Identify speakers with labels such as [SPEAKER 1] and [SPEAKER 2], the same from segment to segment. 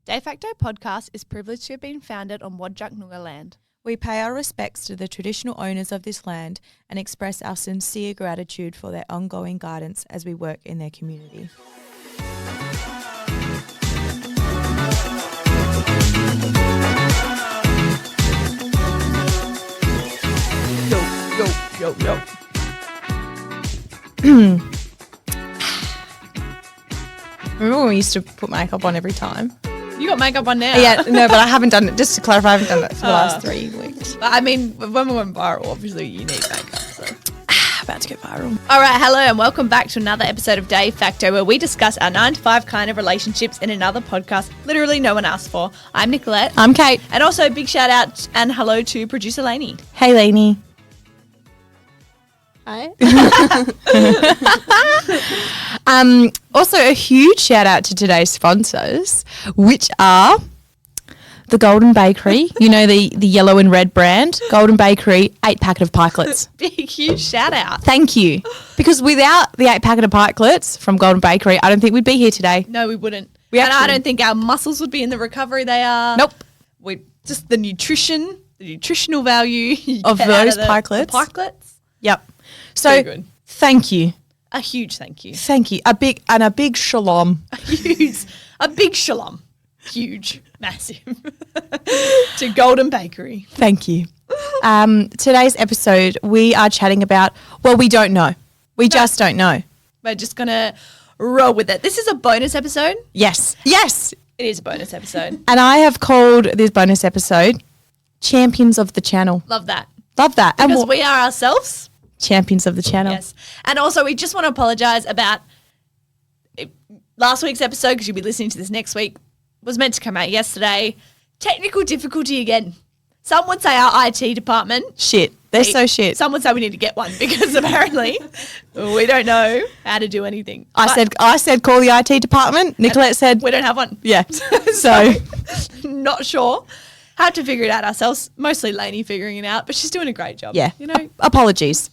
[SPEAKER 1] Dayfacto podcast is privileged to have been founded on Wadjuk Noongar land.
[SPEAKER 2] We pay our respects to the traditional owners of this land and express our sincere gratitude for their ongoing guidance as we work in their community.
[SPEAKER 1] Yo.
[SPEAKER 2] Remember when we used to put makeup on every time?
[SPEAKER 1] You got makeup on now.
[SPEAKER 2] Yeah, no, but I haven't done it. Just to clarify, I haven't done it for the last 3 weeks.
[SPEAKER 1] I mean, when we went viral, obviously you need makeup. So.
[SPEAKER 2] About to go viral.
[SPEAKER 1] All right, hello and welcome back to another episode of Dayfacto, where we discuss our 9 to 5 kind of relationships in another podcast literally no one asked for. I'm Nicolette.
[SPEAKER 2] I'm Kate.
[SPEAKER 1] And also big shout out and hello to producer Lainey.
[SPEAKER 2] Hey, Lainey.
[SPEAKER 1] Hi.
[SPEAKER 2] Also, a huge shout out to today's sponsors, which are the Golden Bakery. You know, the yellow and red brand. Golden Bakery, 8-packet of pikelets.
[SPEAKER 1] Big, huge shout out.
[SPEAKER 2] Thank you. Because without the 8-packet of pikelets from Golden Bakery, I don't think we'd be here today.
[SPEAKER 1] No, we wouldn't. I don't think our muscles would be in the recovery they are.
[SPEAKER 2] Nope.
[SPEAKER 1] We just the nutritional value
[SPEAKER 2] of those pikelets.
[SPEAKER 1] The pikelets.
[SPEAKER 2] Yep. So, thank you.
[SPEAKER 1] A huge thank you.
[SPEAKER 2] Thank you. A big shalom.
[SPEAKER 1] A big shalom. Huge, massive. To Golden Bakery.
[SPEAKER 2] Thank you. Today's episode, we are chatting about, well, we don't know. We just don't know.
[SPEAKER 1] We're just going to roll with it. This is a bonus episode.
[SPEAKER 2] Yes. Yes.
[SPEAKER 1] It is a bonus episode.
[SPEAKER 2] And I have called this bonus episode Champions of the Channel.
[SPEAKER 1] Love that.
[SPEAKER 2] Love that.
[SPEAKER 1] Because we are ourselves
[SPEAKER 2] champions of the channel.
[SPEAKER 1] Yes. And also we just want to apologise about last week's episode, because you'll be listening to this next week, was meant to come out yesterday. Technical difficulty again. Some would say our IT department.
[SPEAKER 2] Shit. They're so shit.
[SPEAKER 1] Some would say we need to get one because apparently we don't know how to do anything.
[SPEAKER 2] I said call the IT department. Nicolette said
[SPEAKER 1] we don't have one.
[SPEAKER 2] Yeah. So
[SPEAKER 1] not sure. Had to figure it out ourselves. Mostly Lainey figuring it out, but she's doing a great job.
[SPEAKER 2] Yeah.
[SPEAKER 1] You know.
[SPEAKER 2] Apologies,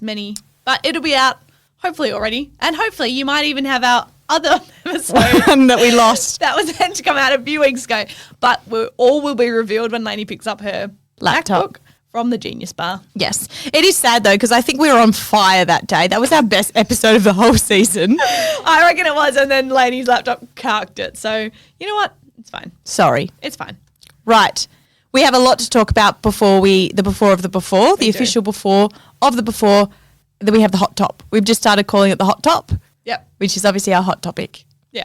[SPEAKER 1] many. But it'll be out hopefully already. And hopefully you might even have our other episode
[SPEAKER 2] that we lost.
[SPEAKER 1] That was meant to come out a few weeks ago. But all will be revealed when Lainey picks up her
[SPEAKER 2] laptop
[SPEAKER 1] MacBook from the Genius Bar.
[SPEAKER 2] Yes. It is sad though, because I think we were on fire that day. That was our best episode of the whole season.
[SPEAKER 1] I reckon it was. And then Lainey's laptop carked it. So you know what? It's fine.
[SPEAKER 2] Sorry.
[SPEAKER 1] It's fine.
[SPEAKER 2] Right. We have a lot to talk about before the before of the before, the official before of the before. Then we have the hot top. We've just started calling it the hot top.
[SPEAKER 1] Yep.
[SPEAKER 2] Which is obviously our hot topic.
[SPEAKER 1] Yeah.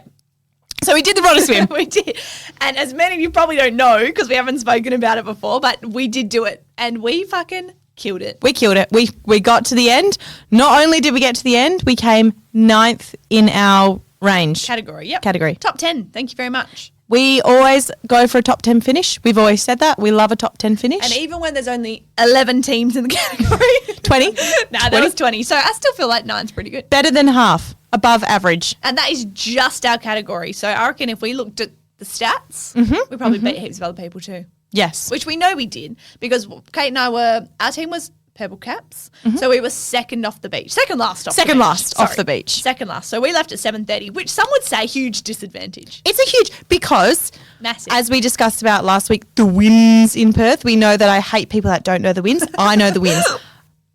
[SPEAKER 2] So we did the Rottnest Swim.
[SPEAKER 1] We did. And as many of you probably don't know, because we haven't spoken about it before, but we did do it. And we fucking killed it.
[SPEAKER 2] We killed it. We got to the end. Not only did we get to the end, we came 9th in our range.
[SPEAKER 1] Category, yep.
[SPEAKER 2] Category.
[SPEAKER 1] Top 10. Thank you very much.
[SPEAKER 2] We always go for a top 10 finish. We've always said that. We love a top 10 finish.
[SPEAKER 1] And even when there's only 11 teams in the category.
[SPEAKER 2] 20?
[SPEAKER 1] Nah, there was 20. So I still feel like 9's pretty good.
[SPEAKER 2] Better than half. Above average.
[SPEAKER 1] And that is just our category. So I reckon if we looked at the stats, we probably beat heaps of other people too.
[SPEAKER 2] Yes.
[SPEAKER 1] Which we know we did, because Kate and I our team was purple caps. So we were second off the beach. Second last off the beach. Second last. So we left at 7:30, which some would say huge disadvantage.
[SPEAKER 2] It's a huge, because
[SPEAKER 1] massive.
[SPEAKER 2] As we discussed about last week, the winds in Perth, we know that I hate people that don't know the winds. I know the winds.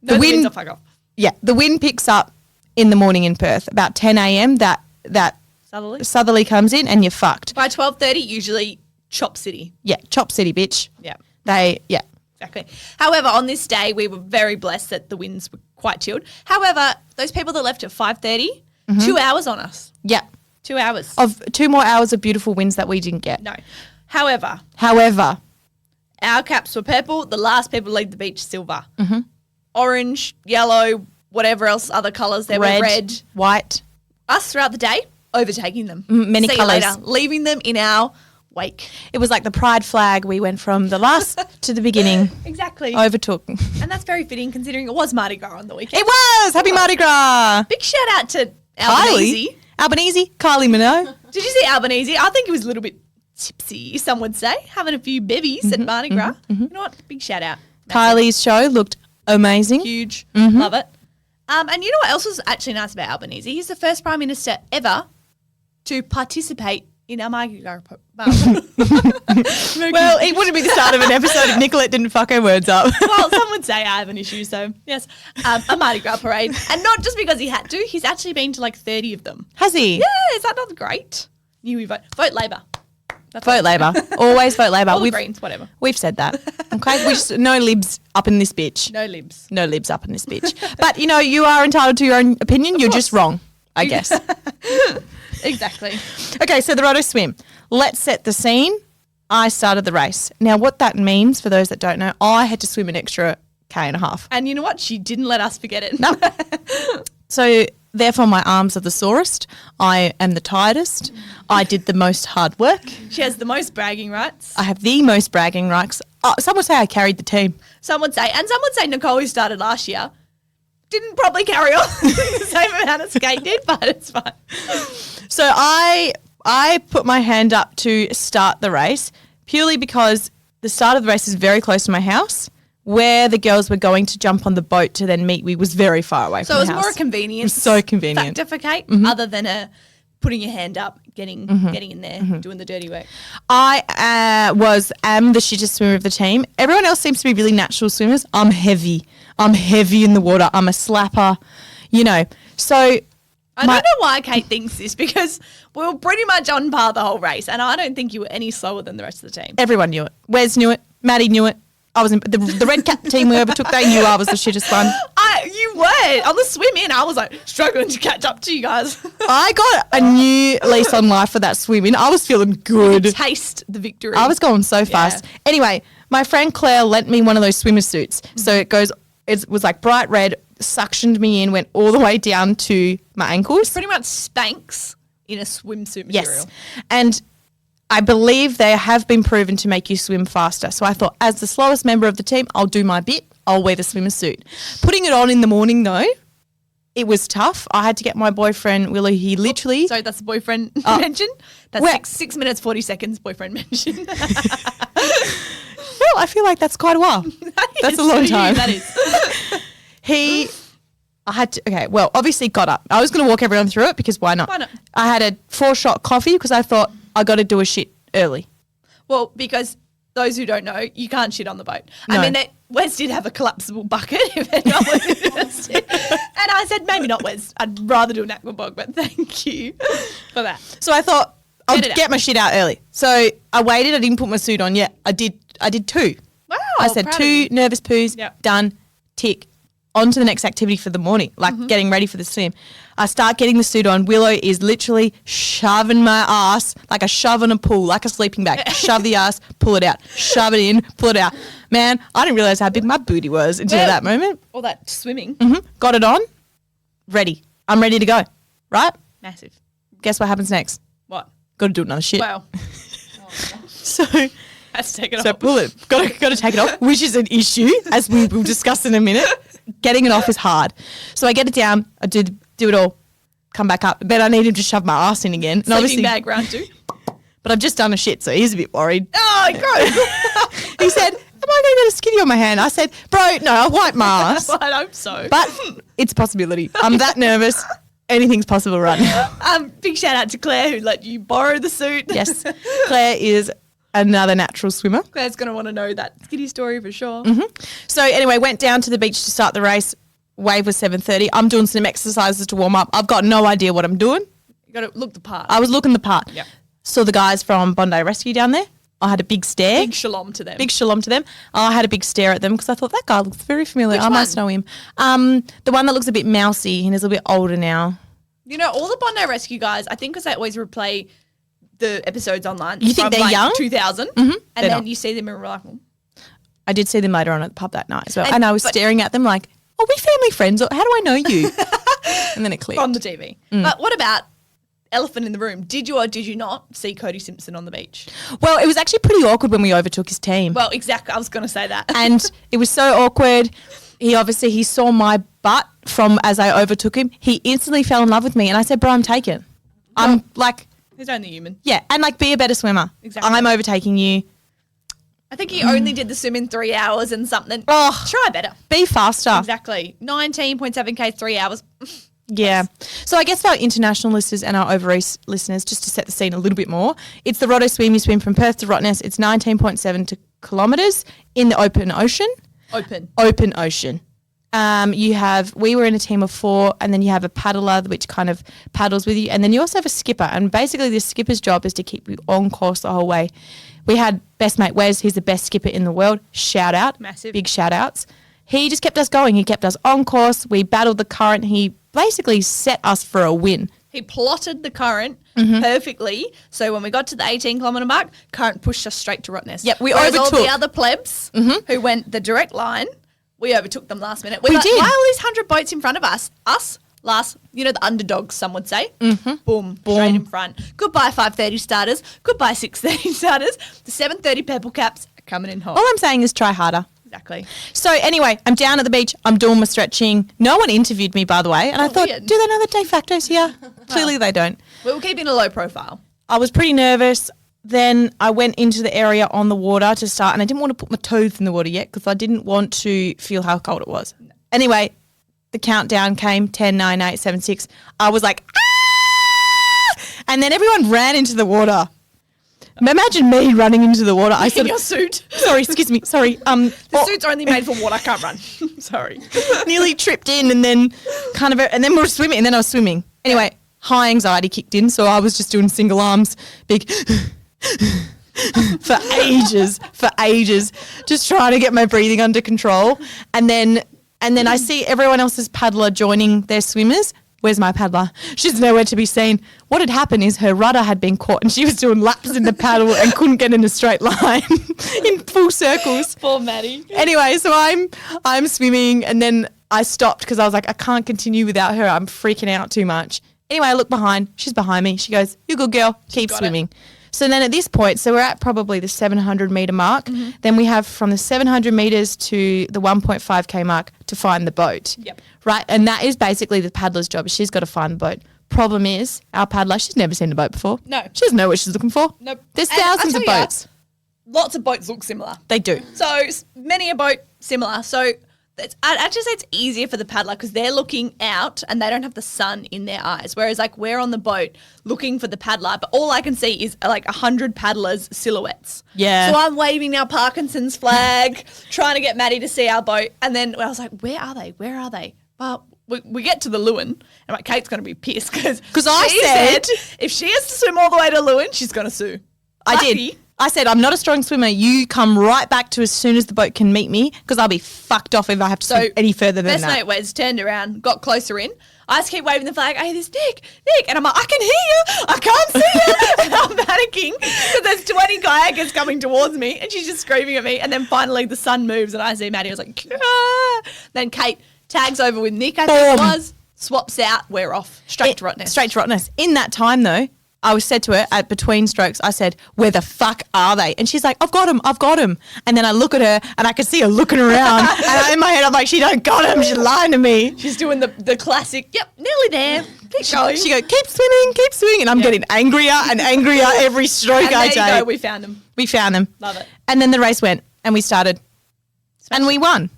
[SPEAKER 1] The winds will fuck off.
[SPEAKER 2] Yeah. The wind picks up in the morning in Perth. About 10 a.m. that southerly comes in and you're fucked.
[SPEAKER 1] By 12:30, usually Chop City.
[SPEAKER 2] Yeah. Chop City, bitch.
[SPEAKER 1] Yeah.
[SPEAKER 2] Exactly.
[SPEAKER 1] However, on this day, we were very blessed that the winds were quite chilled. However, those people that left at 5:30, 2 hours on us.
[SPEAKER 2] Yeah.
[SPEAKER 1] 2 hours.
[SPEAKER 2] Of 2 more hours of beautiful winds that we didn't get.
[SPEAKER 1] No. However, our caps were purple. The last people to leave the beach, silver. Orange, yellow, whatever else, other colours. There were red.
[SPEAKER 2] White.
[SPEAKER 1] Us throughout the day, overtaking them.
[SPEAKER 2] Many colours.
[SPEAKER 1] Leaving them in our wake.
[SPEAKER 2] It was like the pride flag. We went from the last to the beginning.
[SPEAKER 1] Exactly.
[SPEAKER 2] Overtook.
[SPEAKER 1] And that's very fitting considering it was Mardi Gras on the weekend.
[SPEAKER 2] It was! Happy Mardi Gras!
[SPEAKER 1] Big shout out to Albanese.
[SPEAKER 2] Kylie Minogue.
[SPEAKER 1] Did you see Albanese? I think he was a little bit tipsy, some would say, having a few bevies at Mardi Gras. You know what? Big shout out.
[SPEAKER 2] Kylie's show looked amazing.
[SPEAKER 1] Huge. Love it. And you know what else was actually nice about Albanese? He's the first Prime Minister ever to participate in our Mardi Gras
[SPEAKER 2] Well, it wouldn't be the start of an episode if Nicolette didn't fuck her words up.
[SPEAKER 1] Well, some would say I have an issue, so yes. A Mardi Gras parade. And not just because he had to, he's actually been to like 30 of them.
[SPEAKER 2] Has he?
[SPEAKER 1] Yeah, is that not great? You we vote. Vote Labor. That's
[SPEAKER 2] Vote Labor. Always vote Labor.
[SPEAKER 1] All the Greens, whatever.
[SPEAKER 2] We've said that. Okay? We just, no libs up in this bitch.
[SPEAKER 1] No libs.
[SPEAKER 2] No libs up in this bitch. But, you know, you are entitled to your own opinion. You're just wrong, I guess.
[SPEAKER 1] Exactly.
[SPEAKER 2] Okay, so the Rottnest Swim. Let's set the scene. I started the race. Now, what that means, for those that don't know, I had to swim an extra 1.5 km.
[SPEAKER 1] And you know what? She didn't let us forget it.
[SPEAKER 2] No. So, therefore, my arms are the sorest. I am the tiredest. I did the most hard work.
[SPEAKER 1] She has the most bragging rights.
[SPEAKER 2] I have the most bragging rights. Some would say I carried the team.
[SPEAKER 1] Some would say Nicole, who started last year, didn't probably carry on the same amount as Kate did, but it's fine.
[SPEAKER 2] So I put my hand up to start the race purely because the start of the race is very close to my house. Where the girls were going to jump on the boat to then meet, we was very far away from the house.
[SPEAKER 1] So it was more a convenience.
[SPEAKER 2] It was so convenient.
[SPEAKER 1] Factor for Kate, other than putting your hand up, getting in there, doing the dirty work.
[SPEAKER 2] I am the shittest swimmer of the team. Everyone else seems to be really natural swimmers. I'm heavy. I'm heavy in the water. I'm a slapper, you know. So
[SPEAKER 1] I don't know why Kate thinks this, because we were pretty much on par the whole race, and I don't think you were any slower than the rest of the team.
[SPEAKER 2] Everyone knew it. Wes knew it. Maddie knew it. I was in the red cap team we overtook. They knew I was the shittest one.
[SPEAKER 1] You were on the swim in. I was like struggling to catch up to you guys.
[SPEAKER 2] I got a new lease on life for that swim in. I was feeling good.
[SPEAKER 1] Taste the victory.
[SPEAKER 2] I was going so fast. Anyway, my friend Claire lent me one of those swimmer suits. So it was like bright red, suctioned me in, went all the way down to my ankles.
[SPEAKER 1] Pretty much Spanx in a swimsuit material.
[SPEAKER 2] Yes. And I believe they have been proven to make you swim faster. So I thought, as the slowest member of the team, I'll do my bit. I'll wear the swimmer suit. Putting it on in the morning, though, it was tough. I had to get my boyfriend, Willow. He literally...
[SPEAKER 1] Sorry, that's the boyfriend mention? That's 6 minutes, 40 seconds boyfriend mention.
[SPEAKER 2] Well, I feel like that's quite a while. That's a long time.
[SPEAKER 1] That is.
[SPEAKER 2] Obviously got up. I was going to walk everyone through it because why not?
[SPEAKER 1] Why not?
[SPEAKER 2] I had a 4-shot coffee because I thought I got to do a shit early.
[SPEAKER 1] Well, because those who don't know, you can't shit on the boat.
[SPEAKER 2] No.
[SPEAKER 1] I mean, Wes did have a collapsible bucket if anyone was interested. And I said, maybe not Wes. I'd rather do an aqua bog, but thank you for that.
[SPEAKER 2] So I thought I'll
[SPEAKER 1] Get it
[SPEAKER 2] get my shit out early. So I waited. I didn't put my suit on yet. I did 2.
[SPEAKER 1] Wow.
[SPEAKER 2] I said
[SPEAKER 1] proud of
[SPEAKER 2] 2
[SPEAKER 1] you.
[SPEAKER 2] nervous poos,
[SPEAKER 1] Yep.
[SPEAKER 2] done, tick. On to the next activity for the morning, like getting ready for the swim. I start getting the suit on. Willow is literally shoving my ass like a shove in a pool, like a sleeping bag. Shove the ass, pull it out. Shove it in, pull it out. Man, I didn't realise how big my booty was until that moment.
[SPEAKER 1] All that swimming.
[SPEAKER 2] Got it on, ready. I'm ready to go, right?
[SPEAKER 1] Massive.
[SPEAKER 2] Guess what happens next?
[SPEAKER 1] What?
[SPEAKER 2] Got to do another shit.
[SPEAKER 1] Wow.
[SPEAKER 2] So...
[SPEAKER 1] Let's take it
[SPEAKER 2] So
[SPEAKER 1] off.
[SPEAKER 2] pull it. Got to take it off, which is an issue, as we will discuss in a minute. Getting it off is hard. So I get it down. I do it all. Come back up. Then I need him to shove my ass in again. And
[SPEAKER 1] Sleeping bag round 2.
[SPEAKER 2] But I've just done a shit, so he's a bit worried.
[SPEAKER 1] Oh, gross.
[SPEAKER 2] He said, "Am I going to get a skinny on my hand?" I said, "Bro, no, I'll wipe my ass."
[SPEAKER 1] Well, I hope so.
[SPEAKER 2] But it's a possibility. I'm that nervous. Anything's possible right now.
[SPEAKER 1] Big shout out to Claire who let you borrow the suit.
[SPEAKER 2] Yes, Claire is another natural swimmer.
[SPEAKER 1] Claire's going to want to know that skinny story for sure.
[SPEAKER 2] So anyway, went down to the beach to start the race. Wave was 7:30. I'm doing some exercises to warm up. I've got no idea what I'm doing.
[SPEAKER 1] You got to look the part.
[SPEAKER 2] I was looking the part.
[SPEAKER 1] Yep.
[SPEAKER 2] Saw the guys from Bondi Rescue down there. I had a big stare.
[SPEAKER 1] Big shalom to them.
[SPEAKER 2] Big shalom to them. I had a big stare at them because I thought that guy looks very familiar.
[SPEAKER 1] Which
[SPEAKER 2] I must
[SPEAKER 1] one?
[SPEAKER 2] know him. The one that looks a bit mousy and is a bit older now.
[SPEAKER 1] You know, all the Bondi Rescue guys, I think because they always replay the episodes online.
[SPEAKER 2] You think
[SPEAKER 1] from,
[SPEAKER 2] they're young?
[SPEAKER 1] 2000.
[SPEAKER 2] They're
[SPEAKER 1] And then
[SPEAKER 2] not.
[SPEAKER 1] you see them in real life.
[SPEAKER 2] I did see them later on at the pub that night as well.
[SPEAKER 1] And-
[SPEAKER 2] And I was
[SPEAKER 1] but-
[SPEAKER 2] staring at them like, are we family friends? Or how do I know you? And then it clicked.
[SPEAKER 1] On the TV. But what about elephant in the room? Did you or did you not see Cody Simpson on the beach?
[SPEAKER 2] Well, it was actually pretty awkward when we overtook his team.
[SPEAKER 1] Well, exactly. I was going to say that.
[SPEAKER 2] And it was so awkward. He saw my butt from as I overtook him. He instantly fell in love with me. And I said, bro, I'm taken. I'm like,
[SPEAKER 1] He's only human.
[SPEAKER 2] yeah. And like, be a better swimmer.
[SPEAKER 1] Exactly.
[SPEAKER 2] I'm overtaking you.
[SPEAKER 1] I think he only did the swim in 3 hours and something.
[SPEAKER 2] Oh.
[SPEAKER 1] Try better.
[SPEAKER 2] Be faster.
[SPEAKER 1] Exactly. 19.7K, 3 hours.
[SPEAKER 2] Yeah. So I guess for our international listeners and our overseas listeners, just to set the scene a little bit more, it's the Rottnest Swim. You swim from Perth to Rottnest. It's 19.7 kilometres in the open ocean. Open ocean. We were in a team of 4, and then you have a paddler which kind of paddles with you, and then you also have a skipper, and basically the skipper's job is to keep you on course the whole way. We had best mate Wes, he's the best skipper in the world. Shout out.
[SPEAKER 1] Massive.
[SPEAKER 2] Big shout outs. He just kept us going. He kept us on course. We battled the current. He basically set us for a win.
[SPEAKER 1] He plotted the current perfectly. So when we got to the 18-kilometre mark, current pushed us straight to Rottnest.
[SPEAKER 2] Yep, we
[SPEAKER 1] Whereas
[SPEAKER 2] overtook.
[SPEAKER 1] all the other plebs who went the direct line, we overtook them last minute.
[SPEAKER 2] We
[SPEAKER 1] Like,
[SPEAKER 2] did.
[SPEAKER 1] why are all these 100 boats in front of us? Us, last, the underdogs, some would say. Boom, straight in front. Goodbye 5:30 starters. Goodbye 6:30 starters. The 7:30 purple caps are coming in hot.
[SPEAKER 2] All I'm saying is try harder.
[SPEAKER 1] Exactly.
[SPEAKER 2] So anyway, I'm down at the beach. I'm doing my stretching. No one interviewed me, by the way. And I thought,
[SPEAKER 1] weird.
[SPEAKER 2] do they know that Dayfacto's here? Clearly they don't.
[SPEAKER 1] We were keeping a low profile.
[SPEAKER 2] I was pretty nervous. Then I went into the area on the water to start, and I didn't want to put my toes in the water yet because I didn't want to feel how cold it was. Anyway, the countdown came, 10, 9, 8, 7, 6. I was like, ah! And then everyone ran into the water. Imagine me running into the water.
[SPEAKER 1] In your suit.
[SPEAKER 2] Sorry, excuse me. Sorry.
[SPEAKER 1] The suit's only made for water. I can't run. Sorry.
[SPEAKER 2] Nearly tripped in, and then and then we were swimming, and then I was swimming. Anyway, high anxiety kicked in, so I was just doing single arms, big for ages, just trying to get my breathing under control. And then I see everyone else's paddler joining their swimmers. Where's my paddler? She's nowhere to be seen. What had happened is her rudder had been caught, and she was doing laps in the paddle and couldn't get in a straight line in full circles.
[SPEAKER 1] Poor Maddie.
[SPEAKER 2] Anyway, so I'm swimming, and then I stopped because I was like, I can't continue without her. I'm freaking out too much. Anyway, I look behind. She's behind me. She goes, "You good girl. Keep swimming." So then at this point, so we're at probably the 700 metre mark. Then we have from the 700 metres to the 1.5k mark to find the boat.
[SPEAKER 1] Yep.
[SPEAKER 2] Right? And that is basically the paddler's job. She's got to find the boat. Problem is, our paddler, she's never seen a boat before.
[SPEAKER 1] No.
[SPEAKER 2] She doesn't know what she's looking for.
[SPEAKER 1] Nope.
[SPEAKER 2] There's
[SPEAKER 1] And
[SPEAKER 2] thousands
[SPEAKER 1] I
[SPEAKER 2] of
[SPEAKER 1] tell ya,
[SPEAKER 2] boats.
[SPEAKER 1] Lots of boats look similar.
[SPEAKER 2] They do.
[SPEAKER 1] So many a boat similar. So I'd actually say it's easier for the paddler because they're looking out and they don't have the sun in their eyes. Whereas like we're on the boat looking for the paddler, but all I can see is like 100 paddlers' silhouettes.
[SPEAKER 2] Yeah.
[SPEAKER 1] So I'm waving our Parkinson's flag, trying to get Maddie to see our boat. And then I was like, where are they? Where are they? Well, we get to the Lewin and like Kate's going to be pissed because
[SPEAKER 2] I said
[SPEAKER 1] if she has to swim all the way to Lewin, she's going to sue.
[SPEAKER 2] I did. I said, I'm not a strong swimmer. You come right back to as soon as the boat can meet me because I'll be fucked off if I have to swim any further than
[SPEAKER 1] best
[SPEAKER 2] that.
[SPEAKER 1] mate Wes turned around, got closer in. I just keep waving the flag. Hey, there's Nick. And I'm like, I can hear you. I can't see you. And I'm panicking because there's 20 kayakers coming towards me and she's just screaming at me. And then finally the sun moves and I see Maddie. I was like, ah. Then Kate tags over with Nick, I think it was, swaps out, we're off. Straight to Rottnest.
[SPEAKER 2] Straight to Rottnest. In that time, though, I was said to her at between strokes, I said, where the fuck are they? And she's like, I've got him. And then I look at her and I can see her looking around. And in my head, I'm like, she don't got him. She's lying to me.
[SPEAKER 1] She's doing the classic, yep, nearly there. Keep going.
[SPEAKER 2] She goes, keep swimming. And I'm getting angrier and angrier every stroke
[SPEAKER 1] and
[SPEAKER 2] I
[SPEAKER 1] there you
[SPEAKER 2] take.
[SPEAKER 1] go, we found them.
[SPEAKER 2] We found them.
[SPEAKER 1] Love it.
[SPEAKER 2] And then the race went and we started. And we won.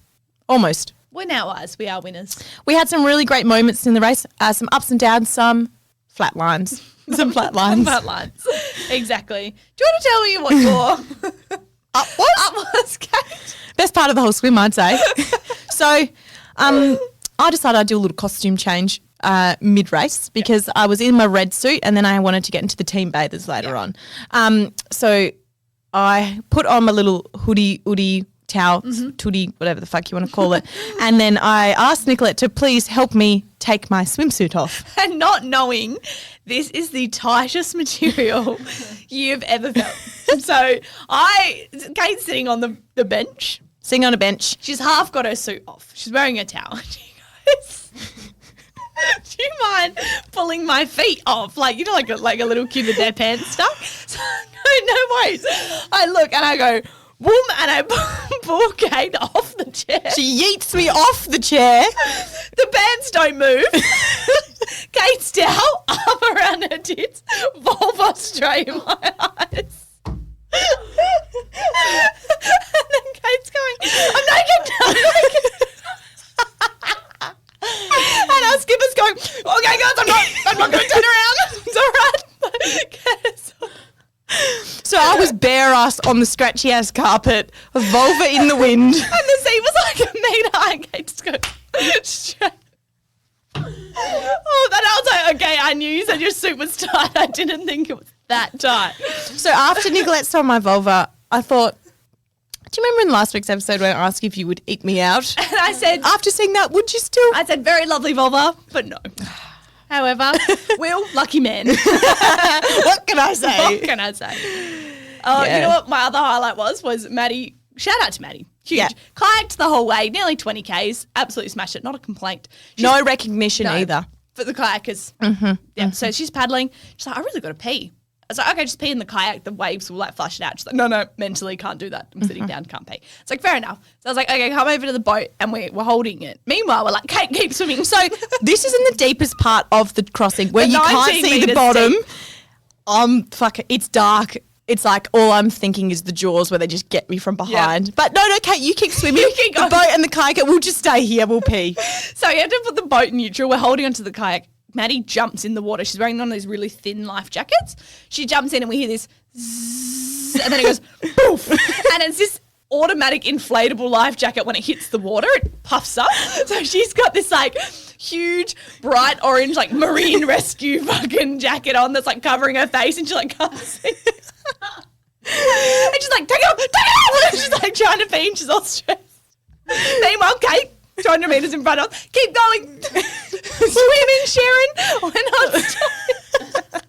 [SPEAKER 2] Almost.
[SPEAKER 1] We're now wise. We are winners.
[SPEAKER 2] We had some really great moments in the race, some ups and downs, some flat lines. Some flat lines.
[SPEAKER 1] Flat lines. Exactly. Do you want to tell me what your up was, Kate?
[SPEAKER 2] Best part of the whole swim, I'd say. So I decided I'd do a little costume change mid-race because I was in my red suit and then I wanted to get into the team bathers later on. So I put on my little hoodie, towel, tootie, whatever the fuck you want to call it. And then I asked Nicolette to please help me take my swimsuit off.
[SPEAKER 1] And not knowing this is the tightest material you've ever felt. So Kate's sitting on the bench.
[SPEAKER 2] Sitting on a bench.
[SPEAKER 1] She's half got her suit off. She's wearing a towel. She goes, do you mind pulling my feet off? Like, you know, like a little kid with their pants stuck? So no worries. I look and I go, boom, and I pull Kate off the chair.
[SPEAKER 2] She yeets me off the chair.
[SPEAKER 1] The bands don't move. Kate's towel, arm around her tits, vulva straight in my eyes. And then Kate's going, I'm naked. And our skipper's going,
[SPEAKER 2] I was bare ass on the scratchy ass carpet, a vulva in the wind.
[SPEAKER 1] And the sea was like a metre high. Kate just go straight. Oh, then I was like, okay, I knew you said your suit was tight. I didn't think it was that tight.
[SPEAKER 2] So after Nicolette saw my vulva, I thought, do you remember in last week's episode when I asked if you would eat me out?
[SPEAKER 1] And I said,
[SPEAKER 2] After seeing that, would you still?
[SPEAKER 1] I said, very lovely vulva, but no. However, Will, lucky man.
[SPEAKER 2] What can I say?
[SPEAKER 1] What can I say? Oh,
[SPEAKER 2] Yeah.
[SPEAKER 1] You know what my other highlight was Maddie. Shout out to Maddie. Huge.
[SPEAKER 2] Yeah.
[SPEAKER 1] Kayaked the whole way, nearly 20 Ks. Absolutely smashed it. Not a complaint.
[SPEAKER 2] No recognition either.
[SPEAKER 1] For the kayakers. Yeah. So she's paddling. She's like, I really got to pee. I was like, okay, just pee in the kayak. The waves will like flush it out. She's like, no, mentally can't do that. I'm sitting down, can't pee. It's like, fair enough. So I was like, okay, come over to the boat and we're holding it. Meanwhile, we're like, Kate, keep swimming. So
[SPEAKER 2] This is in the deepest part of the crossing where
[SPEAKER 1] The
[SPEAKER 2] you can't
[SPEAKER 1] 19
[SPEAKER 2] see the
[SPEAKER 1] metres
[SPEAKER 2] bottom.
[SPEAKER 1] deep.
[SPEAKER 2] It's dark. It's like all I'm thinking is the Jaws where they just get me from behind.
[SPEAKER 1] Yeah.
[SPEAKER 2] But no, Kate, you keep swimming.
[SPEAKER 1] You keep
[SPEAKER 2] the
[SPEAKER 1] going.
[SPEAKER 2] boat and the kayak, we'll just stay here. We'll pee.
[SPEAKER 1] So you have to put the boat in neutral. We're holding onto the kayak. Maddie jumps in the water. She's wearing one of these really thin life jackets. She jumps in and we hear this zzz, and then it goes poof. And it's this automatic inflatable life jacket. When it hits the water, it puffs up. So she's got this like huge bright orange like marine rescue fucking jacket on that's like covering her face and she like can't see. And she's like, take it off. And she's like trying to pee and she's all stressed. Meanwhile, Kate, 200 metres in front of us, keep going. Swimming, Sharon. We're not stopping.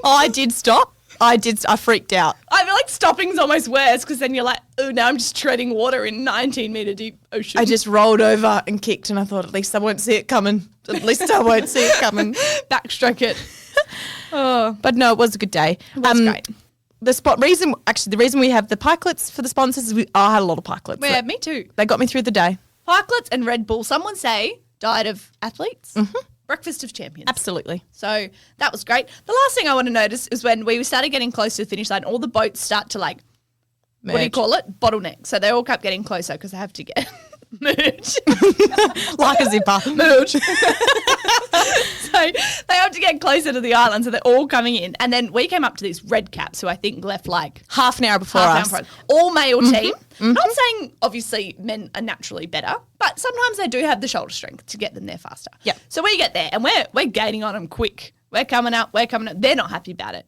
[SPEAKER 2] Oh, I did stop. I freaked out.
[SPEAKER 1] I feel like stopping's almost worse because then you're like, oh, now I'm just treading water in 19 metre deep ocean.
[SPEAKER 2] I just rolled over and kicked and I thought, at least I won't see it coming. At least I won't see it coming.
[SPEAKER 1] backstroke it. Oh,
[SPEAKER 2] But no, it was a good day.
[SPEAKER 1] that's great.
[SPEAKER 2] The reason we have the pikelets for the sponsors is I had a lot of pikelets.
[SPEAKER 1] Yeah, me too.
[SPEAKER 2] They got me through the day.
[SPEAKER 1] Pikelets and Red Bull, some would say, diet of athletes. Breakfast of champions.
[SPEAKER 2] Absolutely.
[SPEAKER 1] So that was great. The last thing I want to notice is when we started getting close to the finish line, all the boats start to like, what do you
[SPEAKER 2] Merge.
[SPEAKER 1] call it? Bottleneck. So they all kept getting closer because they have to get merge.
[SPEAKER 2] Like a zipper.
[SPEAKER 1] Merge. So they have to get closer to the island, so they're all coming in. And then we came up to these red caps who I think left like
[SPEAKER 2] Half an hour before
[SPEAKER 1] half an
[SPEAKER 2] us.
[SPEAKER 1] hour before us. All male team. Not saying obviously men are naturally better, but sometimes they do have the shoulder strength to get them there faster.
[SPEAKER 2] Yep.
[SPEAKER 1] So we get there and we're gaining on them quick. We're coming up. They're not happy about it.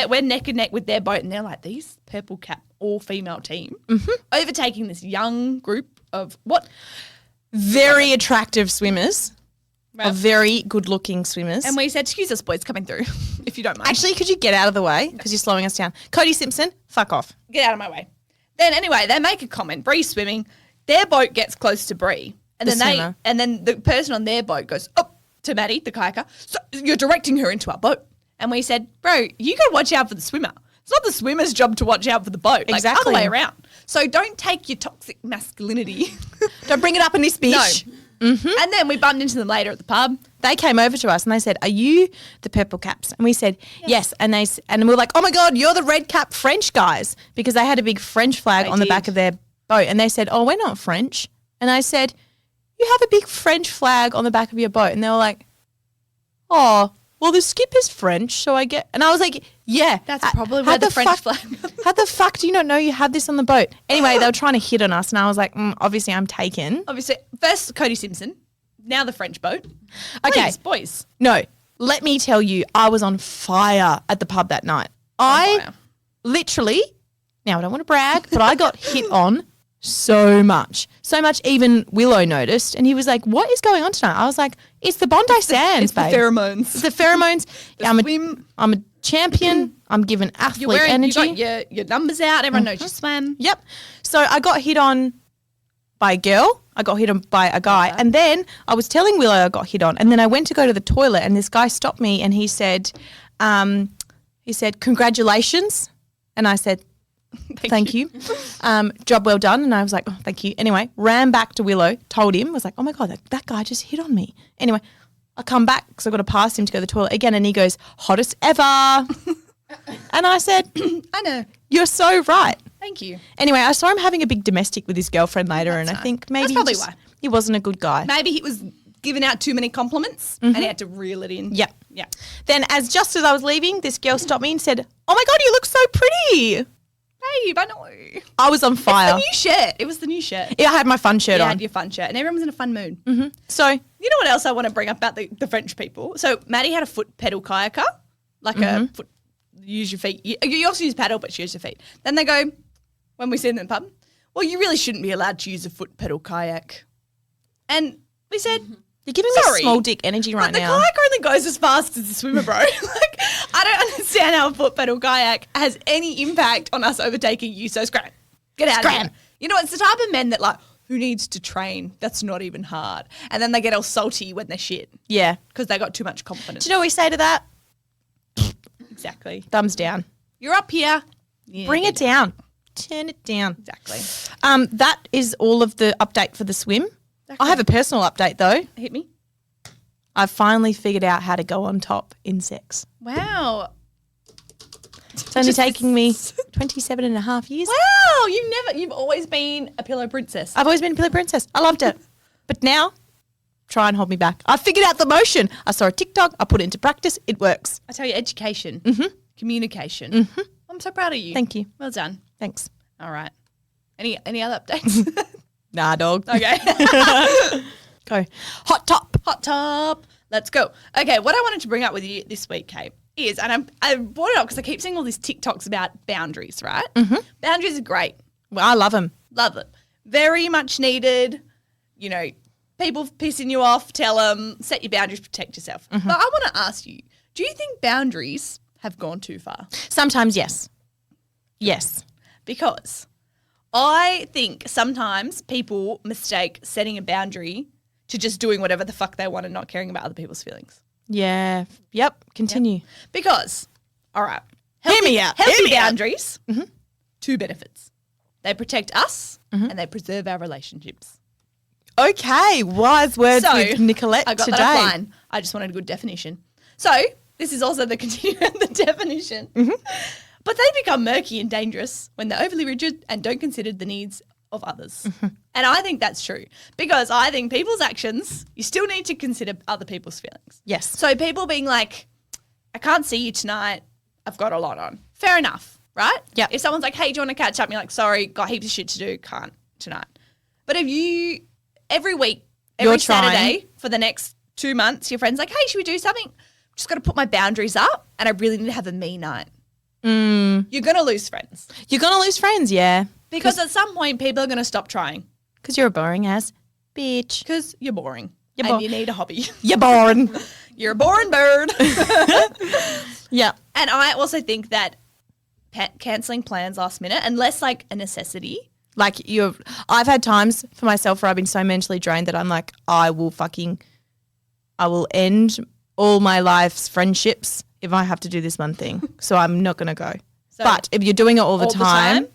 [SPEAKER 1] We're neck and neck with their boat and they're like, these purple cap all female team overtaking this young group of what?
[SPEAKER 2] Very attractive swimmers.
[SPEAKER 1] Right.
[SPEAKER 2] Very good looking swimmers.
[SPEAKER 1] And we said, excuse us boys coming through if you don't mind.
[SPEAKER 2] Actually, could you get out of the way? Because you're slowing us down. Cody Simpson, fuck off.
[SPEAKER 1] Get out of my way. Then anyway, they make a comment. Bree's swimming. Their boat gets close to Bree. And
[SPEAKER 2] The
[SPEAKER 1] then
[SPEAKER 2] swimmer.
[SPEAKER 1] then the person on their boat goes up to Maddie, the kayaker. So you're directing her into our boat. And we said, bro, you got to watch out for the swimmer. It's not the swimmer's job to watch out for the boat. Like,
[SPEAKER 2] Exactly.
[SPEAKER 1] other way around. So don't take your toxic masculinity.
[SPEAKER 2] Don't bring it up in this bitch.
[SPEAKER 1] No. And then we bumped into them later at the pub.
[SPEAKER 2] They came over to us and they said, "Are you the purple caps?" And we said, "Yes." And we were like, "Oh my god, you're the red cap French guys," because they had a big French flag
[SPEAKER 1] They
[SPEAKER 2] on the
[SPEAKER 1] did.
[SPEAKER 2] back of their boat. And they said, "Oh, we're not French." And I said, "You have a big French flag on the back of your boat." And they were like, "Oh, well, the skipper's French, so I get." And I was like, "Yeah,
[SPEAKER 1] That's probably where the French flag.
[SPEAKER 2] How the fuck do you not know you had this on the boat?" Anyway, they were trying to hit on us, and I was like, "Obviously, I'm taken."
[SPEAKER 1] Obviously, first Cody Simpson, now the French boat.
[SPEAKER 2] Okay.
[SPEAKER 1] Please, boys.
[SPEAKER 2] No, let me tell you, I was on fire at the pub that night. I
[SPEAKER 1] fire.
[SPEAKER 2] literally, now I don't want to brag, but I got hit on so much. So much even Willow noticed. And he was like, "What is going on tonight?" I was like, "It's the Bondi Sands,
[SPEAKER 1] It's the
[SPEAKER 2] babe.
[SPEAKER 1] pheromones.
[SPEAKER 2] It's the pheromones.
[SPEAKER 1] Swim.
[SPEAKER 2] I'm a champion. I'm given athlete
[SPEAKER 1] You're wearing,
[SPEAKER 2] energy."
[SPEAKER 1] you got your numbers out. Everyone knows you swam.
[SPEAKER 2] Yep. So I got hit on by a girl. I got hit on by a guy.
[SPEAKER 1] Okay.
[SPEAKER 2] And then I was telling Willow I got hit on. And then I went to go to the toilet and this guy stopped me and he said, "Congratulations." And I said, thank you. Job well done. And I was like, "Oh, thank you." Anyway, ran back to Willow, told him, was like, "Oh my God, that guy just hit on me." Anyway, I come back because I got to pass him to go to the toilet again. And he goes, "Hottest ever." And I said,
[SPEAKER 1] I know.
[SPEAKER 2] "You're so right."
[SPEAKER 1] Thank you.
[SPEAKER 2] Anyway, I saw him having a big domestic with his girlfriend later, and I
[SPEAKER 1] fine.
[SPEAKER 2] think maybe
[SPEAKER 1] That's probably
[SPEAKER 2] he
[SPEAKER 1] why.
[SPEAKER 2] he wasn't a good guy.
[SPEAKER 1] Maybe he was given out too many compliments and he had to reel it in.
[SPEAKER 2] Yep.
[SPEAKER 1] Yeah.
[SPEAKER 2] Then just as I was leaving, this girl stopped me and said, "Oh my God, you look so pretty."
[SPEAKER 1] Babe, I know.
[SPEAKER 2] I was on fire.
[SPEAKER 1] It's the new shirt. It was the new shirt.
[SPEAKER 2] Yeah, I had my fun shirt
[SPEAKER 1] You
[SPEAKER 2] on.
[SPEAKER 1] had your fun shirt and everyone was in a fun mood.
[SPEAKER 2] So,
[SPEAKER 1] You know what else I want to bring up about the French people? So Maddie had a foot pedal kayaker, like a foot, use your feet. You also use paddle, but she used your feet. Then they go, when we see them in the pub, well, you really shouldn't be allowed to use a foot pedal kayak. And we said,
[SPEAKER 2] you're giving
[SPEAKER 1] sorry,
[SPEAKER 2] me small dick energy right
[SPEAKER 1] the
[SPEAKER 2] now.
[SPEAKER 1] kayak only goes as fast as the swimmer, bro. Like, I don't understand how a foot pedal kayak has any impact on us overtaking you. So scram. Get out of here. You know, it's the type of men that like, who needs to train? That's not even hard. And then they get all salty when they're shit
[SPEAKER 2] Yeah.
[SPEAKER 1] because they got too much confidence.
[SPEAKER 2] Do you know what we say to that?
[SPEAKER 1] Exactly.
[SPEAKER 2] Thumbs down.
[SPEAKER 1] You're up here. Yeah,
[SPEAKER 2] Bring it down. Turn it down.
[SPEAKER 1] Exactly.
[SPEAKER 2] That is all of the update for the swim. I have a personal update though.
[SPEAKER 1] Hit me.
[SPEAKER 2] I've finally figured out how to go on top in sex.
[SPEAKER 1] Wow.
[SPEAKER 2] It's only taking me 27 and a half years.
[SPEAKER 1] Wow. You've always been a pillow princess.
[SPEAKER 2] I've always been a pillow princess. I loved it. But now, try and hold me back. I figured out the motion. I saw a TikTok. I put it into practice. It works.
[SPEAKER 1] I tell you, education, communication. I'm so proud of you.
[SPEAKER 2] Thank you.
[SPEAKER 1] Well done.
[SPEAKER 2] Thanks.
[SPEAKER 1] All right. Any other updates?
[SPEAKER 2] Nah, dog.
[SPEAKER 1] Okay.
[SPEAKER 2] Go. Hot top.
[SPEAKER 1] Hot top. Let's go. Okay, what I wanted to bring up with you this week, Kate, is, and I brought it up because I keep seeing all these TikToks about boundaries, right? Boundaries are great.
[SPEAKER 2] Well, I love them.
[SPEAKER 1] Love it. Very much needed. You know, people pissing you off, tell them, set your boundaries, protect yourself. But I want to ask you, do you think boundaries have gone too far?
[SPEAKER 2] Sometimes, yes. Yes.
[SPEAKER 1] Because I think sometimes people mistake setting a boundary to just doing whatever the fuck they want and not caring about other people's feelings.
[SPEAKER 2] Yeah. Yep. Continue.
[SPEAKER 1] Because, all right,
[SPEAKER 2] Hear me out. Hear
[SPEAKER 1] healthy
[SPEAKER 2] me out.
[SPEAKER 1] boundaries, two benefits. They protect us and they preserve our relationships.
[SPEAKER 2] Okay. Wise words
[SPEAKER 1] So,
[SPEAKER 2] with Nicolette
[SPEAKER 1] I got
[SPEAKER 2] today.
[SPEAKER 1] that offline. I just wanted a good definition. So this is also the continuation of the definition. But they become murky and dangerous when they're overly rigid and don't consider the needs of others. And I think that's true because I think people's actions, you still need to consider other people's feelings.
[SPEAKER 2] Yes.
[SPEAKER 1] So people being like, I can't see you tonight. I've got a lot on. Fair enough, right?
[SPEAKER 2] Yeah.
[SPEAKER 1] If someone's like, hey, do you want to catch up? And you're like, sorry, got heaps of shit to do. Can't tonight. But if you, every week, every
[SPEAKER 2] You're trying.
[SPEAKER 1] Saturday for the next 2 months, your friend's like, hey, should we do something? Just got to put my boundaries up and I really need to have a me night. You're going to lose friends.
[SPEAKER 2] You're going to lose friends, yeah.
[SPEAKER 1] Because at some point, people are going to stop trying
[SPEAKER 2] Because you're a boring ass bitch.
[SPEAKER 1] because you're boring.
[SPEAKER 2] You're
[SPEAKER 1] and
[SPEAKER 2] bo-
[SPEAKER 1] you need a hobby.
[SPEAKER 2] You're boring.
[SPEAKER 1] You're a boring bird.
[SPEAKER 2] Yeah.
[SPEAKER 1] And I also think that cancelling plans last minute, unless like a necessity.
[SPEAKER 2] Like I've had times for myself where I've been so mentally drained that I'm like, I will end all my life's friendships if I have to do this one thing. So I'm not going to go.
[SPEAKER 1] So
[SPEAKER 2] but if you're doing it all the time,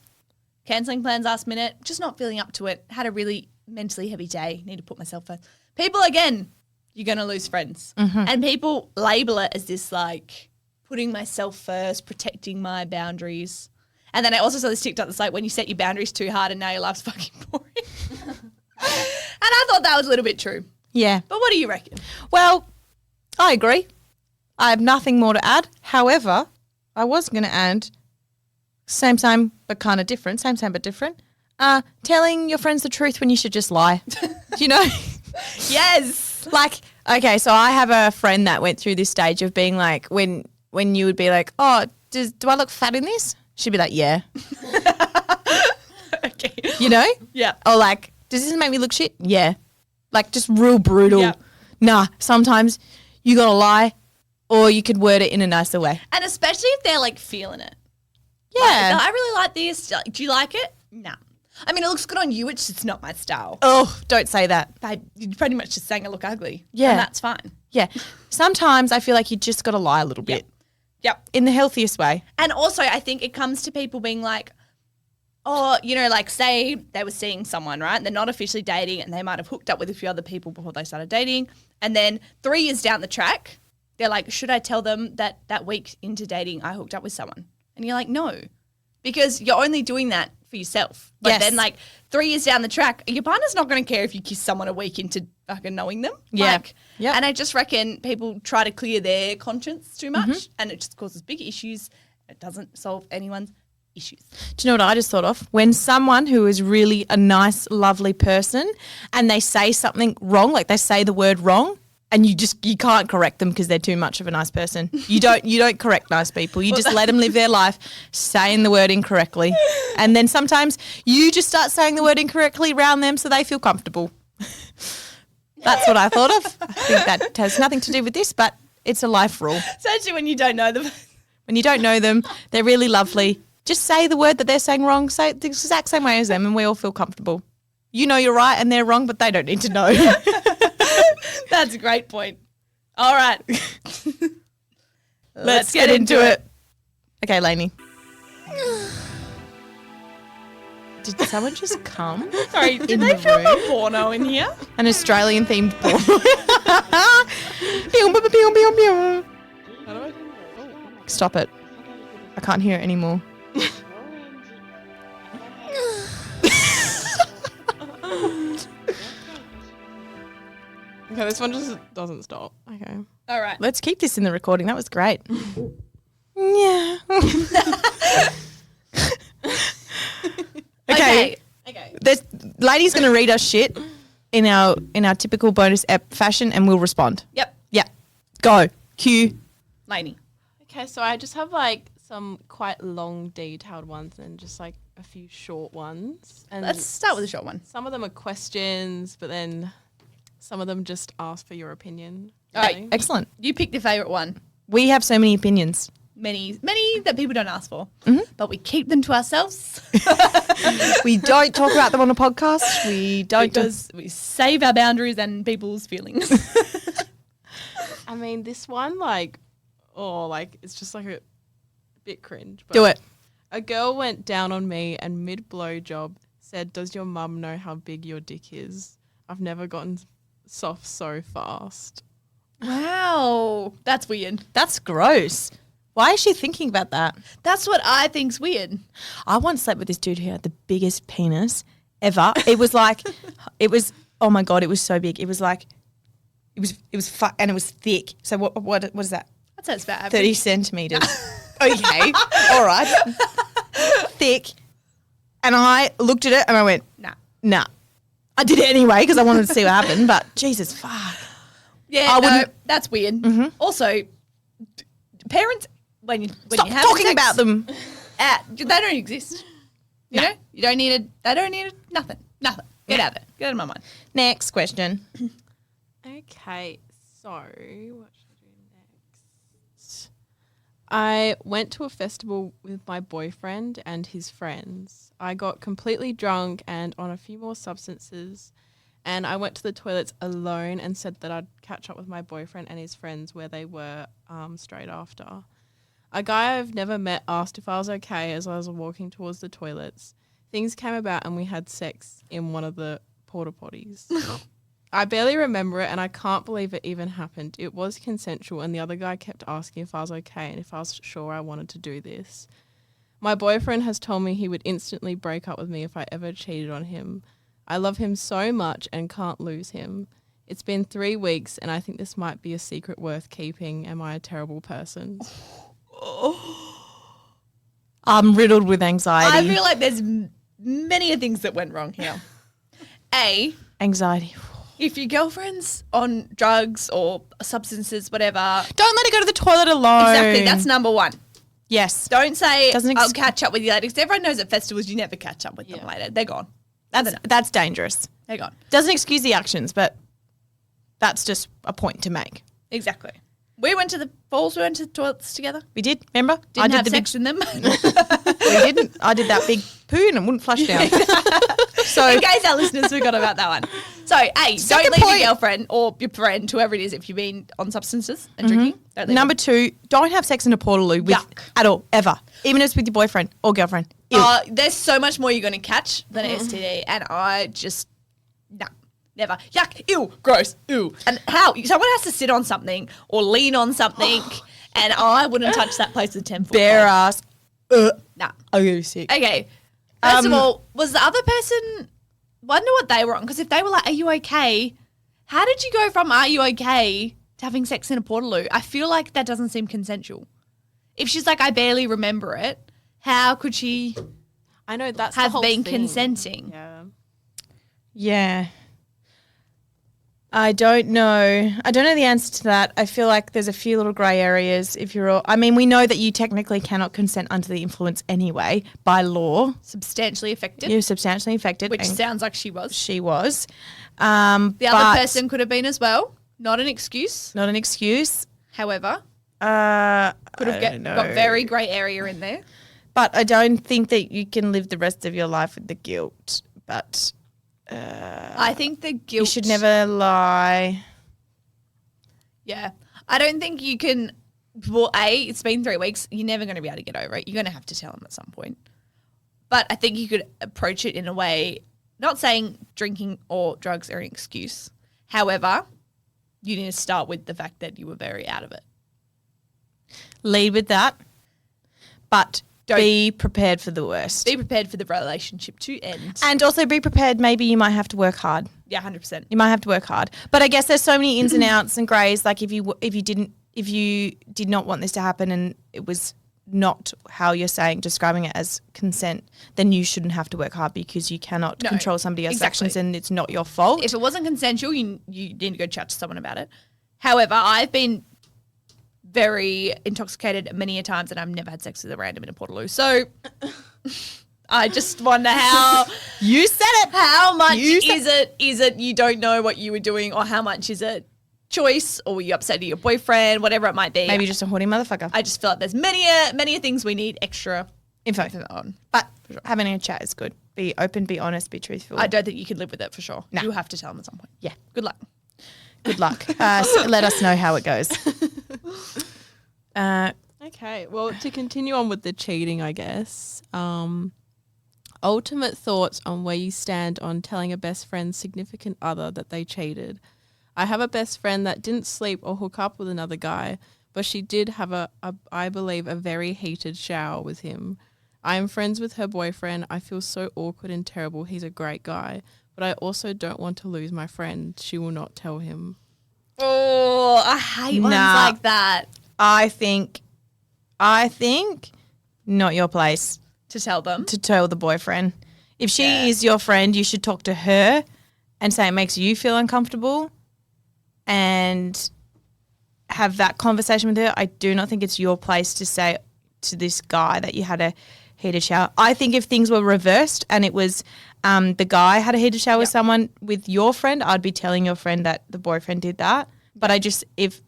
[SPEAKER 1] cancelling plans last minute, just not feeling up to it, had a really mentally heavy day, need to put myself first. People, again, you're going to lose friends. And people label it as this like putting myself first, protecting my boundaries. And then I also saw this TikTok that's like when you set your boundaries too hard and now your life's fucking boring. And I thought that was a little bit true.
[SPEAKER 2] yeah.
[SPEAKER 1] But what do you reckon?
[SPEAKER 2] Well, I agree. I have nothing more to add. However, I was going to add same but kind of different. Same but different. Telling your friends the truth when you should just lie. You know?
[SPEAKER 1] Yes.
[SPEAKER 2] Like, okay, so I have a friend that went through this stage of being like, when you would be like, oh, do I look fat in this? She'd be like, yeah.
[SPEAKER 1] Okay.
[SPEAKER 2] You know?
[SPEAKER 1] Yeah.
[SPEAKER 2] Or like, does this make me look shit? Yeah. Like just real brutal.
[SPEAKER 1] Yeah.
[SPEAKER 2] Nah, sometimes you got to lie or you could word it in a nicer way.
[SPEAKER 1] And especially if they're like feeling it.
[SPEAKER 2] Yeah.
[SPEAKER 1] Like, I really like this. Do you like it? Nah. I mean, it looks good on you. It's not my style.
[SPEAKER 2] Oh, don't say that.
[SPEAKER 1] Babe, you pretty much just saying I look ugly.
[SPEAKER 2] Yeah.
[SPEAKER 1] And that's fine.
[SPEAKER 2] Yeah. Sometimes I feel like you just got to lie a little bit
[SPEAKER 1] Yep.
[SPEAKER 2] in the healthiest way.
[SPEAKER 1] And also, I think it comes to people being like, oh, you know, like say they were seeing someone, right? And they're not officially dating and they might have hooked up with a few other people before they started dating. And then 3 years down the track, they're like, should I tell them that week into dating I hooked up with someone? And you're like, no, because you're only doing that for yourself. But
[SPEAKER 2] Yes.
[SPEAKER 1] then like 3 years down the track, your partner's not going to care if you kiss someone a week into fucking knowing them.
[SPEAKER 2] Yeah. Yep.
[SPEAKER 1] And I just reckon people try to clear their conscience too much and it just causes big issues. It doesn't solve anyone's issues.
[SPEAKER 2] Do you know what I just thought of? When someone who is really a nice, lovely person and they say something wrong, like they say the word wrong, and you can't correct them because they're too much of a nice person. You don't correct nice people. You just let them live their life saying the word incorrectly. And then sometimes you just start saying the word incorrectly around them so they feel comfortable. That's what I thought of. I think that has nothing to do with this, but it's a life rule.
[SPEAKER 1] Especially when you don't know them.
[SPEAKER 2] When you don't know them, they're really lovely. Just say the word that they're saying wrong. Say it the exact same way as them and we all feel comfortable. You know you're right and they're wrong, but they don't need to know.
[SPEAKER 1] That's a great point. All right.
[SPEAKER 2] Let's get into it. Okay, Lainey. Did someone just come?
[SPEAKER 1] Sorry, did they film a porno in here?
[SPEAKER 2] An Australian themed porno. Stop it. I can't hear it anymore.
[SPEAKER 3] Okay, this one just doesn't stop. Okay.
[SPEAKER 1] All right.
[SPEAKER 2] Let's keep this in the recording. That was great. Yeah. Okay. Lainey's going to read us shit in our typical bonus ep fashion and we'll respond.
[SPEAKER 1] Yep.
[SPEAKER 2] Yeah. Go. Cue.
[SPEAKER 1] Lainey.
[SPEAKER 3] Okay, so I just have like some quite long, detailed ones and just like a few short ones. And
[SPEAKER 1] Let's start with a short one.
[SPEAKER 3] some of them are questions, but then some of them just ask for your opinion.
[SPEAKER 1] All right.
[SPEAKER 3] really.
[SPEAKER 2] Excellent.
[SPEAKER 1] You picked your favourite one.
[SPEAKER 2] We have so many opinions.
[SPEAKER 1] Many that people don't ask for, but we keep them to ourselves
[SPEAKER 2] We don't talk about them on a podcast. We don't.
[SPEAKER 1] because we save our boundaries and people's feelings.
[SPEAKER 3] I mean, this one, it's just like a bit cringe. But
[SPEAKER 2] Do it.
[SPEAKER 3] A girl went down on me and mid-blowjob said, "Does your mum know how big your dick is? I've never gotten soft so fast."
[SPEAKER 1] Wow, that's weird.
[SPEAKER 2] That's gross. Why is she thinking about that?
[SPEAKER 1] That's what I think's weird.
[SPEAKER 2] I once slept with this dude who had the biggest penis ever. It was oh my God, it was so big. It was and it was thick. So what is that?
[SPEAKER 1] That sounds bad.
[SPEAKER 2] 30 centimetres. Okay, all right. Thick. And I looked at it and I went, nah. I did it anyway because I wanted to see what happened, but Jesus, fuck.
[SPEAKER 1] Yeah,
[SPEAKER 2] I
[SPEAKER 1] no,
[SPEAKER 2] wouldn't-
[SPEAKER 1] that's weird. Also, parents, when you
[SPEAKER 2] Stop
[SPEAKER 1] have
[SPEAKER 2] talking
[SPEAKER 1] sex,
[SPEAKER 2] about them.
[SPEAKER 1] they don't exist. You know, you don't need it. They don't need it. Nothing. Get out of it. Get out of my mind.
[SPEAKER 2] Next question.
[SPEAKER 3] Okay, so what should I do next? I went to a festival with my boyfriend and his friends. I got completely drunk and on a few more substances, and I went to the toilets alone and said that I'd catch up with my boyfriend and his friends where they were straight after. A guy I've never met asked if I was okay as I was walking towards the toilets. Things came about and we had sex in one of the porta potties. I barely remember it and I can't believe it even happened. It was consensual and the other guy kept asking if I was okay and if I was sure I wanted to do this. My boyfriend has told me he would instantly break up with me if I ever cheated on him. I love him so much and can't lose him. It's been 3 weeks and I think this might be a secret worth keeping. Am I a terrible person?
[SPEAKER 2] I'm riddled with anxiety.
[SPEAKER 1] I feel like there's many things that went wrong here. A,
[SPEAKER 2] Anxiety.
[SPEAKER 1] if your girlfriend's on drugs or substances, whatever.
[SPEAKER 2] Don't let her go to the toilet alone.
[SPEAKER 1] Exactly. That's number one.
[SPEAKER 2] Yes.
[SPEAKER 1] Don't say,
[SPEAKER 2] Doesn't
[SPEAKER 1] I'll catch up with you later. Because everyone knows at festivals you never catch up with them later. They're gone.
[SPEAKER 2] That's dangerous.
[SPEAKER 1] They're gone.
[SPEAKER 2] Doesn't excuse the actions, but that's just a point to make.
[SPEAKER 1] Exactly. We went to the falls. We went to the toilets together.
[SPEAKER 2] We did, remember?
[SPEAKER 1] Didn't
[SPEAKER 2] I
[SPEAKER 1] have
[SPEAKER 2] did
[SPEAKER 1] sex in them.
[SPEAKER 2] We didn't. I did that big poo and it wouldn't flush down. So
[SPEAKER 1] in case our listeners forgot about that one. So, A,
[SPEAKER 2] Second
[SPEAKER 1] don't leave
[SPEAKER 2] point.
[SPEAKER 1] your girlfriend or your friend, whoever it is, if you've been on substances and drinking. Don't leave
[SPEAKER 2] number
[SPEAKER 1] them.
[SPEAKER 2] 2, don't have sex in a portaloo with
[SPEAKER 1] Yuck.
[SPEAKER 2] at all, ever. Even if it's with your boyfriend or girlfriend. Ew.
[SPEAKER 1] There's so much more you're going to catch than an STD, and I just, no, never. Yuck, ew, gross, ew. And how? Someone has to sit on something or lean on something, and I wouldn't touch that place with 10 foot
[SPEAKER 2] Bare
[SPEAKER 1] pole.
[SPEAKER 2] ass.
[SPEAKER 1] Nah.
[SPEAKER 2] Are you sick?
[SPEAKER 1] Okay. First of all, was the other person, wonder what they were on? Because if they were like, are you okay? How did you go from "Are you okay" to having sex in a portaloo? I feel like that doesn't seem consensual. If she's like, I barely remember it, how could she
[SPEAKER 3] I know that's the
[SPEAKER 1] have
[SPEAKER 3] whole
[SPEAKER 1] been
[SPEAKER 3] thing.
[SPEAKER 1] consenting?
[SPEAKER 3] Yeah.
[SPEAKER 2] Yeah. I don't know. I don't know the answer to that. I feel like there's a few little grey areas if you're all... I mean, we know that you technically cannot consent under the influence anyway by law.
[SPEAKER 1] Substantially affected,
[SPEAKER 2] You're substantially affected.
[SPEAKER 1] which
[SPEAKER 2] and
[SPEAKER 1] sounds like she was.
[SPEAKER 2] she was.
[SPEAKER 1] The other person could have been as well. Not an excuse.
[SPEAKER 2] Not an excuse.
[SPEAKER 1] However,
[SPEAKER 2] Could
[SPEAKER 1] could have got very grey area in there.
[SPEAKER 2] But I don't think that you can live the rest of your life with the guilt. But
[SPEAKER 1] I think the guilt.
[SPEAKER 2] you should never lie.
[SPEAKER 1] Yeah. I don't think you can. Well, it's been 3 weeks. You're never going to be able to get over it. You're going to have to tell them at some point. But I think you could approach it in a way, not saying drinking or drugs are an excuse. However, you need to start with the fact that you were very out of it.
[SPEAKER 2] Lead with that. But be prepared for the worst.
[SPEAKER 1] Be prepared for the relationship to end.
[SPEAKER 2] And also be prepared, maybe you might have to work hard.
[SPEAKER 1] Yeah, 100%.
[SPEAKER 2] You might have to work hard. But I guess there's so many ins and outs and greys. Like if you did not want this to happen and it was not how you're describing it as consent, then you shouldn't have to work hard because you cannot control somebody else's actions and it's not your fault.
[SPEAKER 1] If it wasn't consensual, you need to go chat to someone about it. However, I've been very intoxicated many a times and I've never had sex with a random in a portaloo. So I just wonder how
[SPEAKER 2] You said it.
[SPEAKER 1] how much is it you don't know what you were doing, or how much is it choice, or were you upset at your boyfriend, whatever it might be.
[SPEAKER 2] Maybe just a horny motherfucker.
[SPEAKER 1] I just feel like there's many things we need extra
[SPEAKER 2] Info.
[SPEAKER 1] on.
[SPEAKER 2] But having a chat is good. Be open, be honest, be truthful.
[SPEAKER 1] I don't think you can live with it for sure.
[SPEAKER 2] Nah.
[SPEAKER 1] You have to tell them at some point.
[SPEAKER 2] Yeah.
[SPEAKER 1] Good luck.
[SPEAKER 2] Good luck. So let us know how it goes.
[SPEAKER 3] Okay, well, to continue on with the cheating, I guess. Ultimate thoughts on where you stand on telling a best friend's significant other that they cheated. I have a best friend that didn't sleep or hook up with another guy, but she did have I believe, a very heated shower with him. I am friends with her boyfriend. I feel so awkward and terrible. He's a great guy, but I also don't want to lose my friend. She will not tell him.
[SPEAKER 1] Oh, I hate ones like that.
[SPEAKER 2] I think not your place
[SPEAKER 1] To tell them.
[SPEAKER 2] to tell the boyfriend. If she is your friend, you should talk to her and say it makes you feel uncomfortable and have that conversation with her. I do not think it's your place to say to this guy that you had a heated shower. I think if things were reversed and it was the guy had a heated shower with someone, with your friend, I'd be telling your friend that the boyfriend did that. But if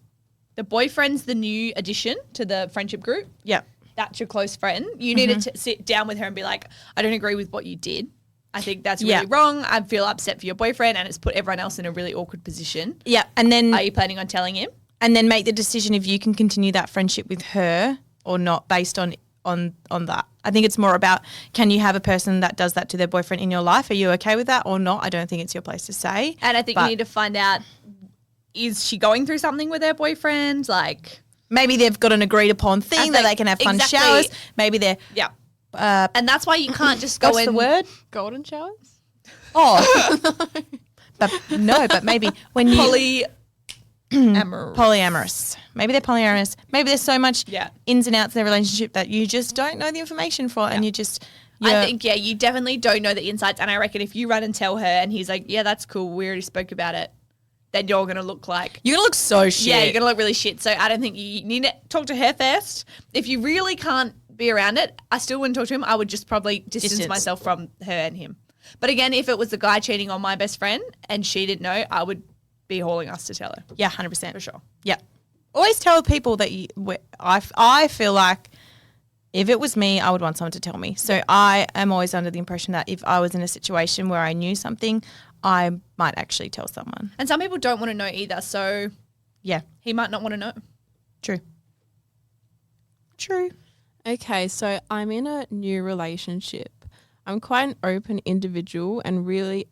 [SPEAKER 1] the boyfriend's the new addition to the friendship group,
[SPEAKER 2] yeah,
[SPEAKER 1] that's your close friend. You need to sit down with her and be like, I don't agree with what you did. I think that's really wrong. I feel upset for your boyfriend and it's put everyone else in a really awkward position.
[SPEAKER 2] Yeah, and then
[SPEAKER 1] Are you planning on telling him?
[SPEAKER 2] and then make the decision if you can continue that friendship with her or not based on that. I think it's more about, can you have a person that does that to their boyfriend in your life? Are you okay with that or not? I don't think it's your place to say.
[SPEAKER 1] And I think you need to find out, is she going through something with her boyfriend? Like,
[SPEAKER 2] maybe they've got an agreed upon thing that they can have fun showers. Maybe they're
[SPEAKER 1] and that's why you can't just go
[SPEAKER 2] what's
[SPEAKER 1] in.
[SPEAKER 2] the word?
[SPEAKER 3] Golden showers?
[SPEAKER 2] Oh, but maybe when you polyamorous. Maybe they're polyamorous. Maybe there's so much ins and outs in their relationship that you just don't know the information for, and you just.
[SPEAKER 1] I think you definitely don't know the insights, and I reckon if you run and tell her, and he's like, "Yeah, that's cool. We already spoke about it," then you're gonna look like
[SPEAKER 2] you're gonna look so shit.
[SPEAKER 1] Yeah, you're gonna look really shit. So I don't think you need to talk to her first. If you really can't be around it, I still wouldn't talk to him. I would just probably distance myself from her and him. But again, if it was the guy cheating on my best friend and she didn't know, I would be hauling us to tell her.
[SPEAKER 2] Yeah, 100%.
[SPEAKER 1] For sure.
[SPEAKER 2] Yeah. Always tell people that I feel like if it was me, I would want someone to tell me. So I am always under the impression that if I was in a situation where I knew something, I might actually tell someone.
[SPEAKER 1] And some people don't want to know either. So
[SPEAKER 2] yeah,
[SPEAKER 1] he might not want to know.
[SPEAKER 2] True.
[SPEAKER 3] Okay, so I'm in a new relationship. I'm quite an open individual and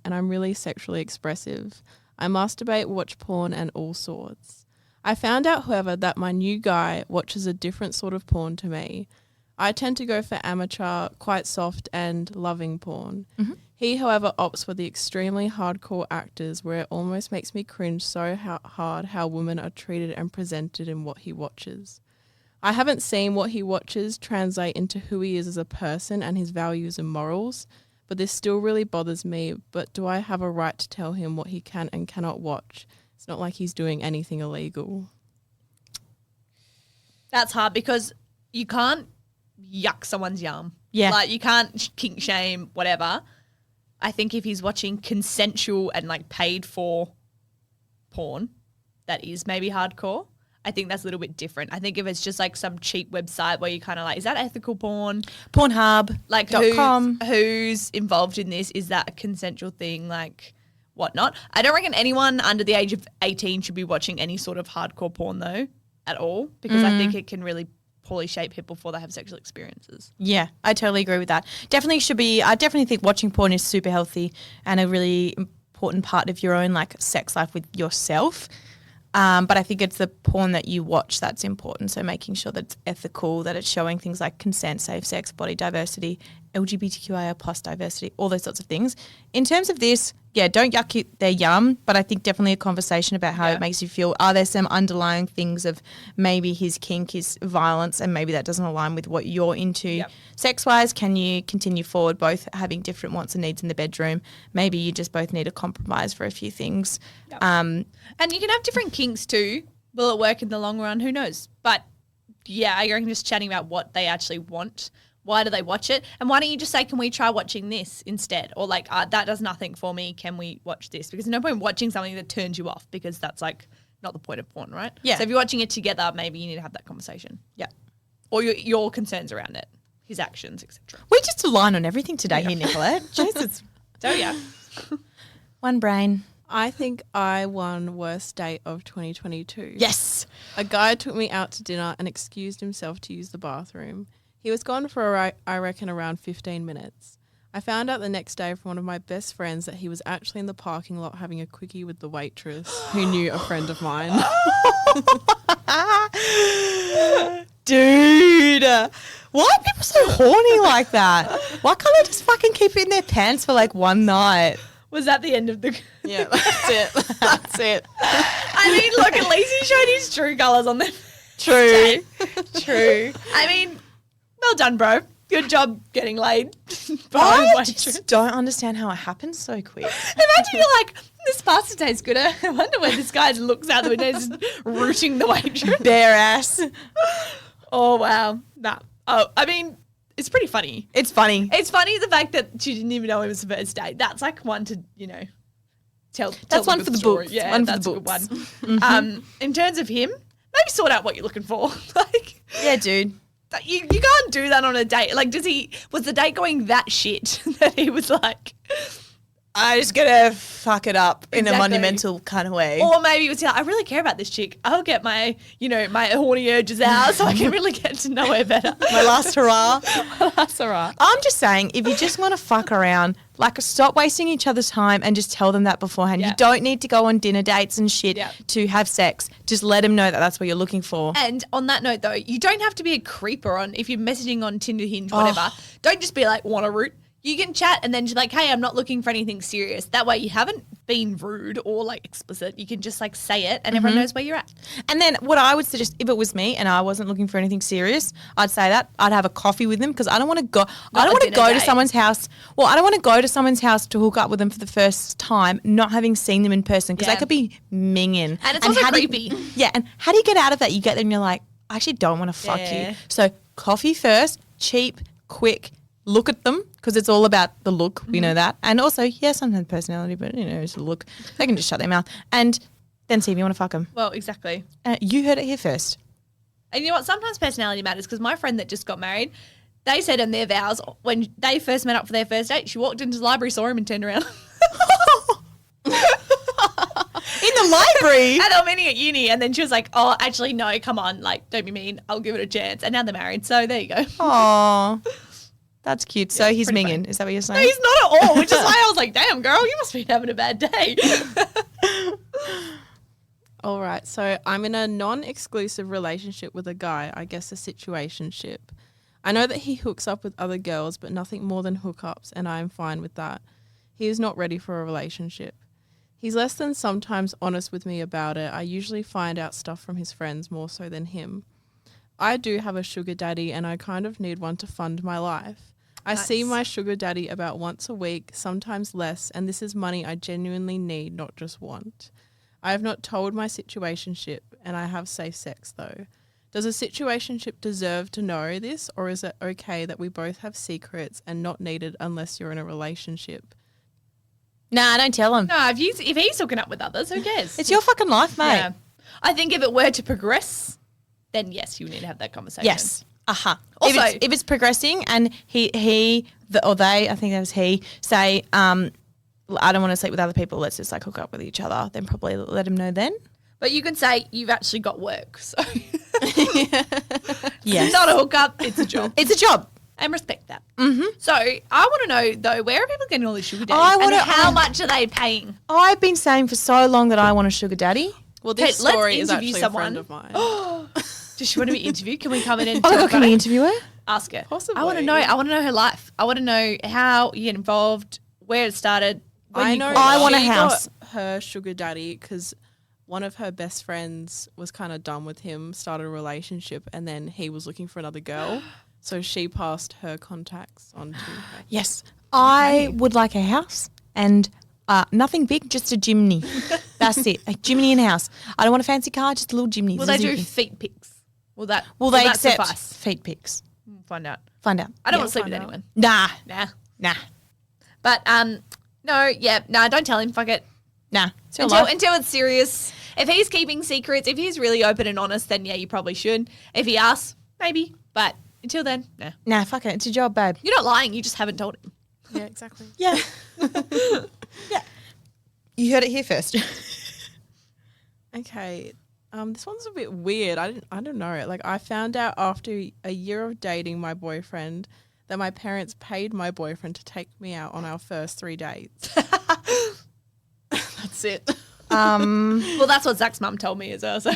[SPEAKER 3] I'm really sexually expressive. I masturbate, watch porn and all sorts. I found out, however, that my new guy watches a different sort of porn to me. I tend to go for amateur, quite soft and loving porn. Mm-hmm. He, however, opts for the extremely hardcore actors where it almost makes me cringe so hard how women are treated and presented in what he watches. I haven't seen what he watches translate into who he is as a person and his values and morals, but this still really bothers me. But do I have a right to tell him what he can and cannot watch? It's not like he's doing anything illegal.
[SPEAKER 1] That's hard because you can't yuck someone's yum.
[SPEAKER 2] Yeah.
[SPEAKER 1] Like, you can't kink shame, whatever. I think if he's watching consensual and, like, paid for porn, that is maybe hardcore. I think that's a little bit different. I think if it's just like some cheap website where you kind of like, is that ethical porn?
[SPEAKER 2] Pornhub.
[SPEAKER 1] Like who's involved in this? Is that a consensual thing? Like whatnot? I don't reckon anyone under the age of 18 should be watching any sort of hardcore porn though at all, because I think it can really poorly shape people before they have sexual experiences.
[SPEAKER 2] Yeah, I totally agree with that. Definitely should be. I definitely think watching porn is super healthy and a really important part of your own like sex life with yourself. But I think it's the porn that you watch that's important. So making sure that it's ethical, that it's showing things like consent, safe sex, body diversity, LGBTQIA plus diversity, all those sorts of things. In terms of this, yeah, don't yuck their yum, but I think definitely a conversation about how it makes you feel. Are there some underlying things of maybe his kink is violence and maybe that doesn't align with what you're into sex-wise? Can you continue forward both having different wants and needs in the bedroom? Maybe you just both need a compromise for a few things.
[SPEAKER 1] Yep. And you can have different kinks too. Will it work in the long run? Who knows? But yeah, I reckon just chatting about what they actually want. Why do they watch it? And why don't you just say, can we try watching this instead? Or like, that does nothing for me. Can we watch this? Because there's no point watching something that turns you off, because that's like not the point of porn, right?
[SPEAKER 2] Yeah.
[SPEAKER 1] So if you're watching it together, maybe you need to have that conversation. Yeah. Or your concerns around it, his actions, etc.
[SPEAKER 2] We just align on everything today here, Nicolette. Jesus.
[SPEAKER 1] So yeah.
[SPEAKER 2] One brain.
[SPEAKER 3] I think I won worst date of 2022.
[SPEAKER 2] Yes.
[SPEAKER 3] A guy took me out to dinner and excused himself to use the bathroom. He was gone for, I reckon, around 15 minutes. I found out the next day from one of my best friends that he was actually in the parking lot having a quickie with the waitress who knew a friend of mine.
[SPEAKER 2] Dude. Why are people so horny like that? Why can't they just fucking keep it in their pants for like one night?
[SPEAKER 1] Was that the end of the...
[SPEAKER 3] Yeah, that's it. That's it.
[SPEAKER 1] I mean, look, at least he showed his true colours on there.
[SPEAKER 2] True.
[SPEAKER 1] True. I mean, well done, bro. Good job getting laid.
[SPEAKER 2] I just don't understand how it happens so quick.
[SPEAKER 1] Imagine you're like, this pasta tastes good. I wonder where this guy looks out the window just rooting the waitress.
[SPEAKER 2] Bare ass.
[SPEAKER 1] Oh, wow. Nah. Oh, I mean, it's pretty funny.
[SPEAKER 2] It's funny.
[SPEAKER 1] It's funny the fact that she didn't even know it was the first date. That's like one to, tell.
[SPEAKER 2] That's one for the
[SPEAKER 1] story.
[SPEAKER 2] books.
[SPEAKER 1] Yeah,
[SPEAKER 2] One for
[SPEAKER 1] that's
[SPEAKER 2] the
[SPEAKER 1] a good
[SPEAKER 2] books.
[SPEAKER 1] one. In terms of him, maybe sort out what you're looking for. Like,
[SPEAKER 2] Yeah, dude.
[SPEAKER 1] you can't do that on a date. Like, was the date going that shit that he was like,
[SPEAKER 2] I just gotta fuck it up in a
[SPEAKER 1] Exactly.
[SPEAKER 2] monumental kind of way.
[SPEAKER 1] or maybe it was like, I really care about this chick. I'll get my, my horny urges out so I can really get to know her better.
[SPEAKER 2] My last hurrah.
[SPEAKER 1] That's all right.
[SPEAKER 2] I'm just saying, if you just want to fuck around, like stop wasting each other's time and just tell them that beforehand.
[SPEAKER 1] Yeah.
[SPEAKER 2] You don't need to go on dinner dates and shit
[SPEAKER 1] Yeah.
[SPEAKER 2] to have sex. Just let them know that that's what you're looking for.
[SPEAKER 1] And on that note, though, you don't have to be a creeper if you're messaging on Tinder, Hinge, whatever. Don't just be like, want a root. You can chat and then just like, hey, I'm not looking for anything serious. That way you haven't been rude or like explicit. You can just like say it and everyone knows where you're at.
[SPEAKER 2] And then what I would suggest, if it was me and I wasn't looking for anything serious, I'd say that I'd have a coffee with them, because I don't want to go. I don't want to go to someone's house. Well, I don't want to go to someone's house to hook up with them for the first time, not having seen them in person, because
[SPEAKER 1] Yeah.
[SPEAKER 2] they could be minging.
[SPEAKER 1] And it's also
[SPEAKER 2] how do you-
[SPEAKER 1] creepy.
[SPEAKER 2] Yeah, and how do you get out of that? You get there and you're like, I actually don't want to fuck
[SPEAKER 1] Yeah.
[SPEAKER 2] you. So coffee first, cheap, quick. Look at them, because it's all about the look. We know that. And also, yeah, sometimes personality, but, it's the look. They can just shut their mouth. And then see if you want to fuck them.
[SPEAKER 1] Well, exactly.
[SPEAKER 2] You heard it here first.
[SPEAKER 1] And you know what? Sometimes personality matters, because my friend that just got married, they said in their vows when they first met up for their first date, she walked into the library, saw him and turned around.
[SPEAKER 2] In the library?
[SPEAKER 1] And they were meeting at uni, and then she was like, oh, actually, no, come on, like, don't be mean. I'll give it a chance. And now they're married. So there you go.
[SPEAKER 2] Aww. That's cute. So he's
[SPEAKER 1] pretty
[SPEAKER 2] minging.
[SPEAKER 1] funny.
[SPEAKER 2] Is that what you're
[SPEAKER 1] No,
[SPEAKER 2] saying?
[SPEAKER 1] he's not at all, which is why I was like, damn, girl, you must be having a bad day.
[SPEAKER 3] All right, so I'm in a non-exclusive relationship with a guy, I guess a situationship. I know that he hooks up with other girls, but nothing more than hookups, and I am fine with that. He is not ready for a relationship. He's less than sometimes honest with me about it. I usually find out stuff from his friends more so than him. I do have a sugar daddy and I kind of need one to fund my life. I see my sugar daddy about once a week, sometimes less, and this is money I genuinely need, not just want. I have not told my situationship and I have safe sex though. Does a situationship deserve to know this, or is it okay that we both have secrets and not needed unless you're in a relationship?
[SPEAKER 2] Nah, don't tell him.
[SPEAKER 1] No, if he's hooking up with others, who cares?
[SPEAKER 2] It's your fucking life, mate.
[SPEAKER 1] Yeah. I think if it were to progress, then yes, you need to have that conversation.
[SPEAKER 2] Yes. Uh-huh.
[SPEAKER 1] Also-
[SPEAKER 2] if it's progressing and they, I think that was he, say, I don't want to sleep with other people, let's just like hook up with each other, then probably let him know then.
[SPEAKER 1] But you can say you've actually got work. So
[SPEAKER 2] Yes.
[SPEAKER 1] it's not a hookup, it's a job.
[SPEAKER 2] It's a job.
[SPEAKER 1] And respect that. Mm-hmm. So I want to know, though, where are people getting all these sugar daddies?
[SPEAKER 2] I
[SPEAKER 1] and
[SPEAKER 2] wanna-
[SPEAKER 1] how much are they paying?
[SPEAKER 2] I've been saying for so long that I want a sugar daddy.
[SPEAKER 3] Well, this
[SPEAKER 1] Okay, let's
[SPEAKER 3] story is
[SPEAKER 1] interview
[SPEAKER 3] actually
[SPEAKER 1] someone.
[SPEAKER 3] a friend of mine.
[SPEAKER 1] Does she want to be interviewed? Can we come in and
[SPEAKER 2] Oh my
[SPEAKER 1] talk
[SPEAKER 2] God, can
[SPEAKER 1] about
[SPEAKER 2] we
[SPEAKER 1] it?
[SPEAKER 2] interview her?
[SPEAKER 1] Ask her.
[SPEAKER 3] Possibly.
[SPEAKER 1] I want to know. I want to know her life. I want to know how you get involved, where it started. When
[SPEAKER 3] I
[SPEAKER 1] you
[SPEAKER 3] know
[SPEAKER 1] caught
[SPEAKER 2] I
[SPEAKER 1] on.
[SPEAKER 2] want a
[SPEAKER 3] she
[SPEAKER 2] house.
[SPEAKER 3] got her sugar daddy because one of her best friends was kind of done with him, started a relationship, and then he was looking for another girl. So she passed her contacts on to her.
[SPEAKER 2] Yes. I would like a house and nothing big, just a chimney. That's it. A chimney in a house. I don't want a fancy car, just a little chimney.
[SPEAKER 1] Will they do feet pics? Will
[SPEAKER 2] Will
[SPEAKER 1] will
[SPEAKER 2] they
[SPEAKER 1] that
[SPEAKER 2] accept
[SPEAKER 1] suffice?
[SPEAKER 2] feet pics?
[SPEAKER 1] We'll find out.
[SPEAKER 2] Find out.
[SPEAKER 1] I don't
[SPEAKER 3] Yeah,
[SPEAKER 1] want to sleep with
[SPEAKER 3] find out.
[SPEAKER 1] anyone.
[SPEAKER 2] Nah.
[SPEAKER 1] But no, don't tell him. Fuck it.
[SPEAKER 2] Nah. It's your
[SPEAKER 1] Until,
[SPEAKER 2] life.
[SPEAKER 1] until it's serious. If he's keeping secrets, if he's really open and honest, then yeah, you probably should. If he asks, maybe. But until then, nah.
[SPEAKER 2] Nah, fuck it. It's a job, babe.
[SPEAKER 1] You're not lying. You just haven't told him.
[SPEAKER 3] Yeah, exactly.
[SPEAKER 2] Yeah. Yeah. You heard it here first.
[SPEAKER 3] Okay. This one's a bit weird. I don't know. Like, I found out after a year of dating my boyfriend that my parents paid my boyfriend to take me out on our first 3 dates. That's it.
[SPEAKER 1] Well, that's what Zach's mum told me as well. So.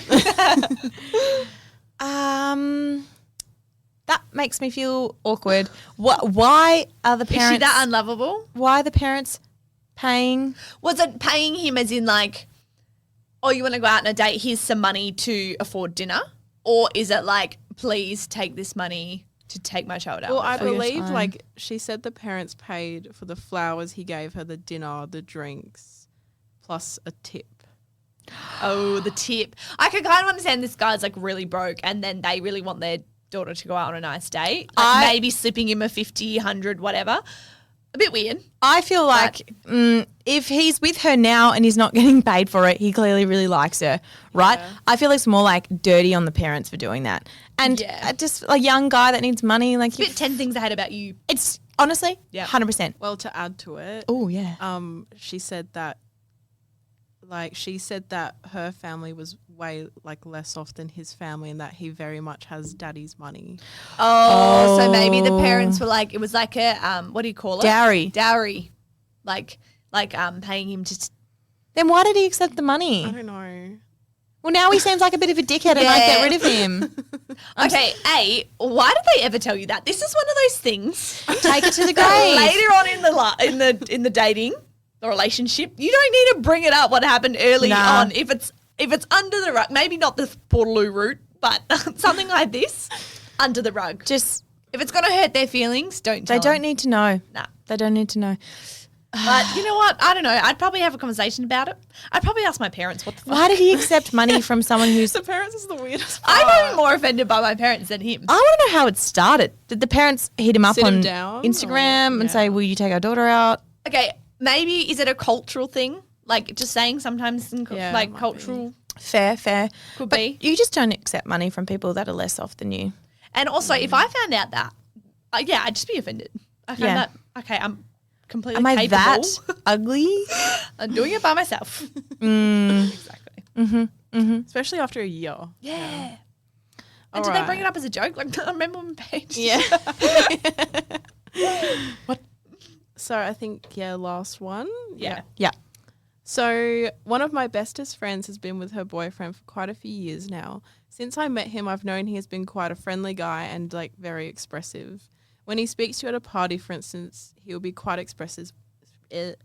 [SPEAKER 2] That makes me feel awkward. Why are the
[SPEAKER 1] Is she
[SPEAKER 2] parents?
[SPEAKER 1] that unlovable?
[SPEAKER 2] Why are the parents paying?
[SPEAKER 1] Was it paying him as in like, oh, you want to go out on a date, here's some money to afford dinner? Or is it like, please take this money to take my child out?
[SPEAKER 3] Well, I
[SPEAKER 2] For your
[SPEAKER 3] believe,
[SPEAKER 2] time.
[SPEAKER 3] like, she said the parents paid for the flowers he gave her, the dinner, the drinks, plus a tip.
[SPEAKER 1] Oh, the tip. I can kind of understand this guy's like really broke and then they really want their daughter to go out on a nice date. Like maybe slipping him a 50, 100, whatever. A bit weird.
[SPEAKER 2] I feel like if he's with her now and he's not getting paid for it, he clearly really likes her, right?
[SPEAKER 3] Yeah.
[SPEAKER 2] I feel it's more like dirty on the parents for doing that. And
[SPEAKER 1] Yeah.
[SPEAKER 2] just a young guy that needs money, like
[SPEAKER 1] Bit 10 things I hate about you.
[SPEAKER 2] it's honestly,
[SPEAKER 1] Yeah.
[SPEAKER 2] 100%.
[SPEAKER 3] Well, to add to it,
[SPEAKER 2] Oh yeah.
[SPEAKER 3] she said that her family was way like less off than his family and that he very much has daddy's money.
[SPEAKER 1] Oh, so maybe the parents were like, it was like a, what do you call it?
[SPEAKER 2] Dowry.
[SPEAKER 1] Dowry. Like paying him to,
[SPEAKER 2] Then why did he accept the money?
[SPEAKER 3] I don't know.
[SPEAKER 2] Well, now he seems like a bit of a dickhead and I'd get rid of him.
[SPEAKER 1] okay, A, why did they ever tell you that? This is one of those things.
[SPEAKER 2] Take it to the
[SPEAKER 1] that
[SPEAKER 2] grave.
[SPEAKER 1] later on in the dating, the relationship, you don't need to bring it up what happened early
[SPEAKER 2] Nah.
[SPEAKER 1] on. If it's under the rug, maybe not the Portaloo route, but something like this, under the rug.
[SPEAKER 2] Just,
[SPEAKER 1] If it's going to hurt their feelings, don't tell
[SPEAKER 2] they don't
[SPEAKER 1] them.
[SPEAKER 2] need to know.
[SPEAKER 1] Nah.
[SPEAKER 2] They don't need to know.
[SPEAKER 1] But you know what? I don't know. I'd probably have a conversation about it. I'd probably ask my parents what the fuck.
[SPEAKER 2] Why did he accept money from someone who's...
[SPEAKER 3] The parents is the weirdest part.
[SPEAKER 1] I'm probably more offended by my parents than him.
[SPEAKER 2] I want to know how it started. Did the parents hit him up
[SPEAKER 3] Sit him
[SPEAKER 2] on
[SPEAKER 3] down,
[SPEAKER 2] Instagram
[SPEAKER 3] or-
[SPEAKER 2] and say, will you take our daughter out?
[SPEAKER 1] Okay, maybe is it a cultural thing? Like just saying sometimes
[SPEAKER 3] Yeah,
[SPEAKER 1] like
[SPEAKER 3] might
[SPEAKER 1] cultural
[SPEAKER 2] Fair.
[SPEAKER 1] could
[SPEAKER 2] But
[SPEAKER 1] be.
[SPEAKER 2] you just don't accept money from people that are less off than you.
[SPEAKER 1] And also, if I found out that, I'd just be offended. I found
[SPEAKER 2] Yeah.
[SPEAKER 1] that, okay, I'm completely
[SPEAKER 2] Am I
[SPEAKER 1] capable.
[SPEAKER 2] that ugly?
[SPEAKER 1] I'm doing it by myself.
[SPEAKER 2] Mm.
[SPEAKER 1] Exactly.
[SPEAKER 3] Especially after a year.
[SPEAKER 1] Yeah.
[SPEAKER 3] All
[SPEAKER 1] And did they bring
[SPEAKER 3] right.
[SPEAKER 1] it up as a joke? Like, I remember on page.
[SPEAKER 3] Yeah. So I think, last one.
[SPEAKER 1] Yeah.
[SPEAKER 2] Yeah.
[SPEAKER 3] So one of my bestest friends has been with her boyfriend for quite a few years now. Since I met him, I've known he has been quite a friendly guy and like very expressive. When he speaks to you at a party, for instance, he'll be quite expressive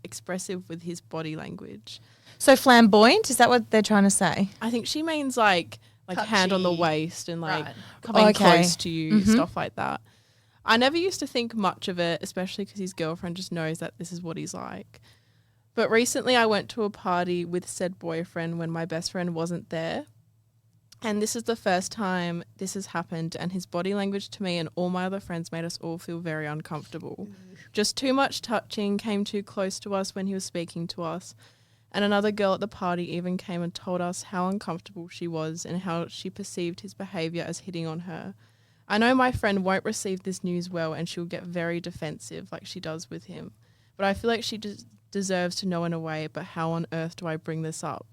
[SPEAKER 3] expressive with his body language.
[SPEAKER 2] So flamboyant, is that what they're trying to say?
[SPEAKER 3] I think she means like hand on the
[SPEAKER 1] Touchy.
[SPEAKER 3] waist and like
[SPEAKER 1] Right.
[SPEAKER 3] coming
[SPEAKER 2] Okay.
[SPEAKER 3] close to you, stuff like that. I never used to think much of it, especially because his girlfriend just knows that this is what he's like. But recently I went to a party with said boyfriend when my best friend wasn't there. And this is the first time this has happened, and his body language to me and all my other friends made us all feel very uncomfortable. Just too much touching, came too close to us when he was speaking to us. And another girl at the party even came and told us how uncomfortable she was and how she perceived his behaviour as hitting on her. I know my friend won't receive this news well and she'll get very defensive like she does with him. But I feel like she deserves to know in a way, but how on earth do I bring this up?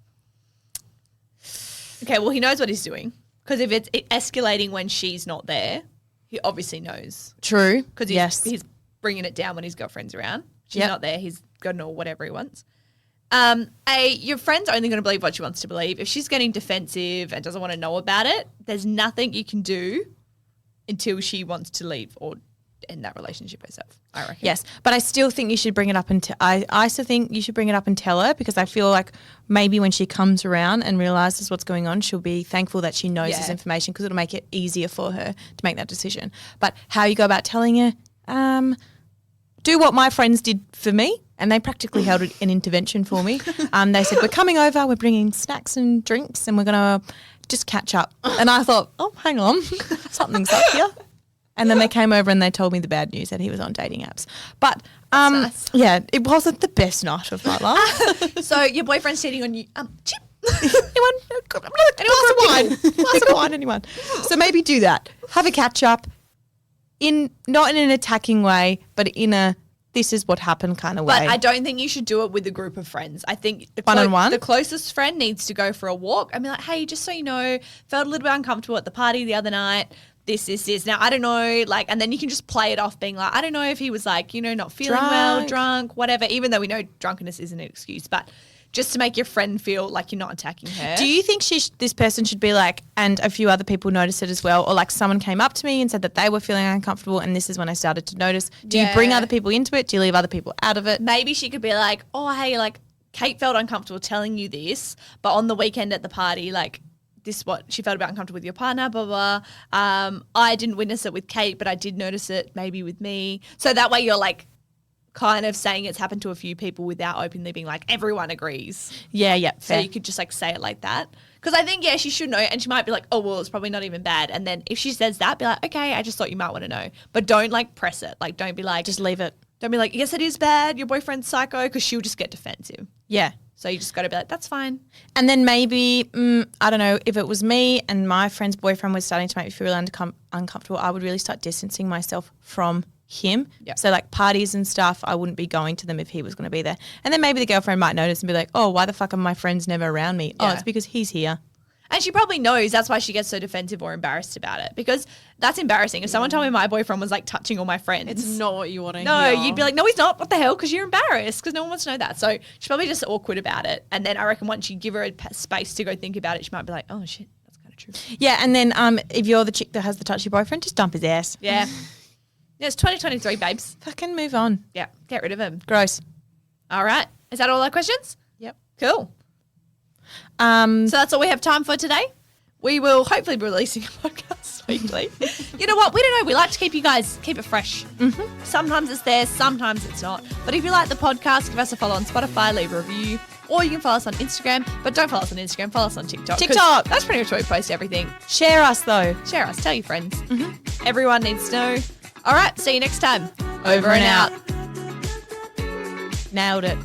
[SPEAKER 1] Okay, well, he knows what he's doing. Because if it's escalating when she's not there, he obviously knows.
[SPEAKER 2] True.
[SPEAKER 1] Because he's bringing it down when his girlfriend's around. She's not there. He's got to know whatever he wants. Your friend's only going to believe what she wants to believe. If she's getting defensive and doesn't want to know about it, there's nothing you can do until she wants to leave or end that relationship herself, I reckon.
[SPEAKER 2] Yes, but I still think you should bring it up and I still think you should bring it up and tell her, because I feel like maybe when she comes around and realises what's going on, she'll be thankful that she knows this information, because it'll make it easier for her to make that decision. But how you go about telling her, do what my friends did for me, and they practically held an intervention for me. They said, we're coming over, we're bringing snacks and drinks, and we're going to just catch up. And I thought, oh, hang on, something's up here. And then they came over and they told me the bad news, that he was on dating apps. But,
[SPEAKER 1] nice.
[SPEAKER 2] yeah, it wasn't the best night of my life.
[SPEAKER 1] So your boyfriend's cheating on you. Chip.
[SPEAKER 2] Anyone glass of wine? Glass of wine, anyone? So maybe do that. Have a catch up, not in an attacking way, but in a this is what happened kind of way.
[SPEAKER 1] But I don't think you should do it with a group of friends. I think
[SPEAKER 2] One-on-one?
[SPEAKER 1] the closest friend needs to go for a walk and be like, hey, just so you know, felt a little bit uncomfortable at the party the other night. This. Now, I don't know, like, and then you can just play it off being like, I don't know if he was like, not feeling well, drunk, whatever, even though we know drunkenness isn't an excuse, but just to make your friend feel like you're not attacking her.
[SPEAKER 2] Do you think this person should be like, and a few other people noticed it as well, or like someone came up to me and said that they were feeling uncomfortable and this is when I started to notice? Do you bring other people into it? Do you leave other people out of it?
[SPEAKER 1] Maybe she could be like, oh, hey, like, Kate felt uncomfortable telling you this, but on the weekend at the party, like, this what she felt about uncomfortable with your partner, blah, blah. I didn't witness it with Kate, but I did notice it maybe with me. So that way you're like kind of saying it's happened to a few people without openly being like, everyone agrees.
[SPEAKER 2] Yeah,
[SPEAKER 1] So
[SPEAKER 2] fair.
[SPEAKER 1] you could just like say it like that. Because I think, she should know. And she might be like, oh, well, it's probably not even bad. And then if she says that, be like, okay, I just thought you might want to know. But don't like press it. Like, don't be like.
[SPEAKER 2] Just leave it.
[SPEAKER 1] Don't be like, yes, it is bad. Your boyfriend's psycho, because she'll just get defensive.
[SPEAKER 2] Yeah.
[SPEAKER 1] So you just got to be like, that's fine.
[SPEAKER 2] And then maybe, I don't know, if it was me and my friend's boyfriend was starting to make me feel really uncomfortable, I would really start distancing myself from him.
[SPEAKER 1] Yep.
[SPEAKER 2] So like parties and stuff, I wouldn't be going to them if he was going to be there. And then maybe the girlfriend might notice and be like, oh, why the fuck are my friends never around me? Oh,
[SPEAKER 1] Yeah.
[SPEAKER 2] it's because he's here.
[SPEAKER 1] And she probably knows that's why she gets so defensive or embarrassed about it, because that's embarrassing. If someone told me my boyfriend was like touching all my friends.
[SPEAKER 3] It's not what you want to hear.
[SPEAKER 1] No, you'd be like, no, he's not. What the hell? Because you're embarrassed, because no one wants to know that. So she's probably just awkward about it. And then I reckon once you give her a space to go think about it, she might be like, oh, shit, that's kind of true.
[SPEAKER 2] Yeah, and then if you're the chick that has the touchy boyfriend, just dump his ass.
[SPEAKER 1] Yeah. Yeah, it's 2023, babes.
[SPEAKER 2] Fucking move on.
[SPEAKER 1] Yeah, get rid of him.
[SPEAKER 2] Gross.
[SPEAKER 1] All right. Is that all our questions?
[SPEAKER 2] Yep.
[SPEAKER 1] Cool. So that's all we have time for today. We will hopefully be releasing a podcast weekly. You know what? We don't know. We like to keep it fresh. Mm-hmm. Sometimes it's there, sometimes it's not. But if you like the podcast, give us a follow on Spotify, leave a review, or you can follow us on Instagram. But don't follow us on Instagram, follow us on TikTok. 'Cause
[SPEAKER 2] TikTok.
[SPEAKER 1] That's pretty much where we post everything.
[SPEAKER 2] Share us though.
[SPEAKER 1] Share us. Tell your friends. Mm-hmm. Everyone needs to know. All right. See you next time. Over and out.
[SPEAKER 2] Nailed it.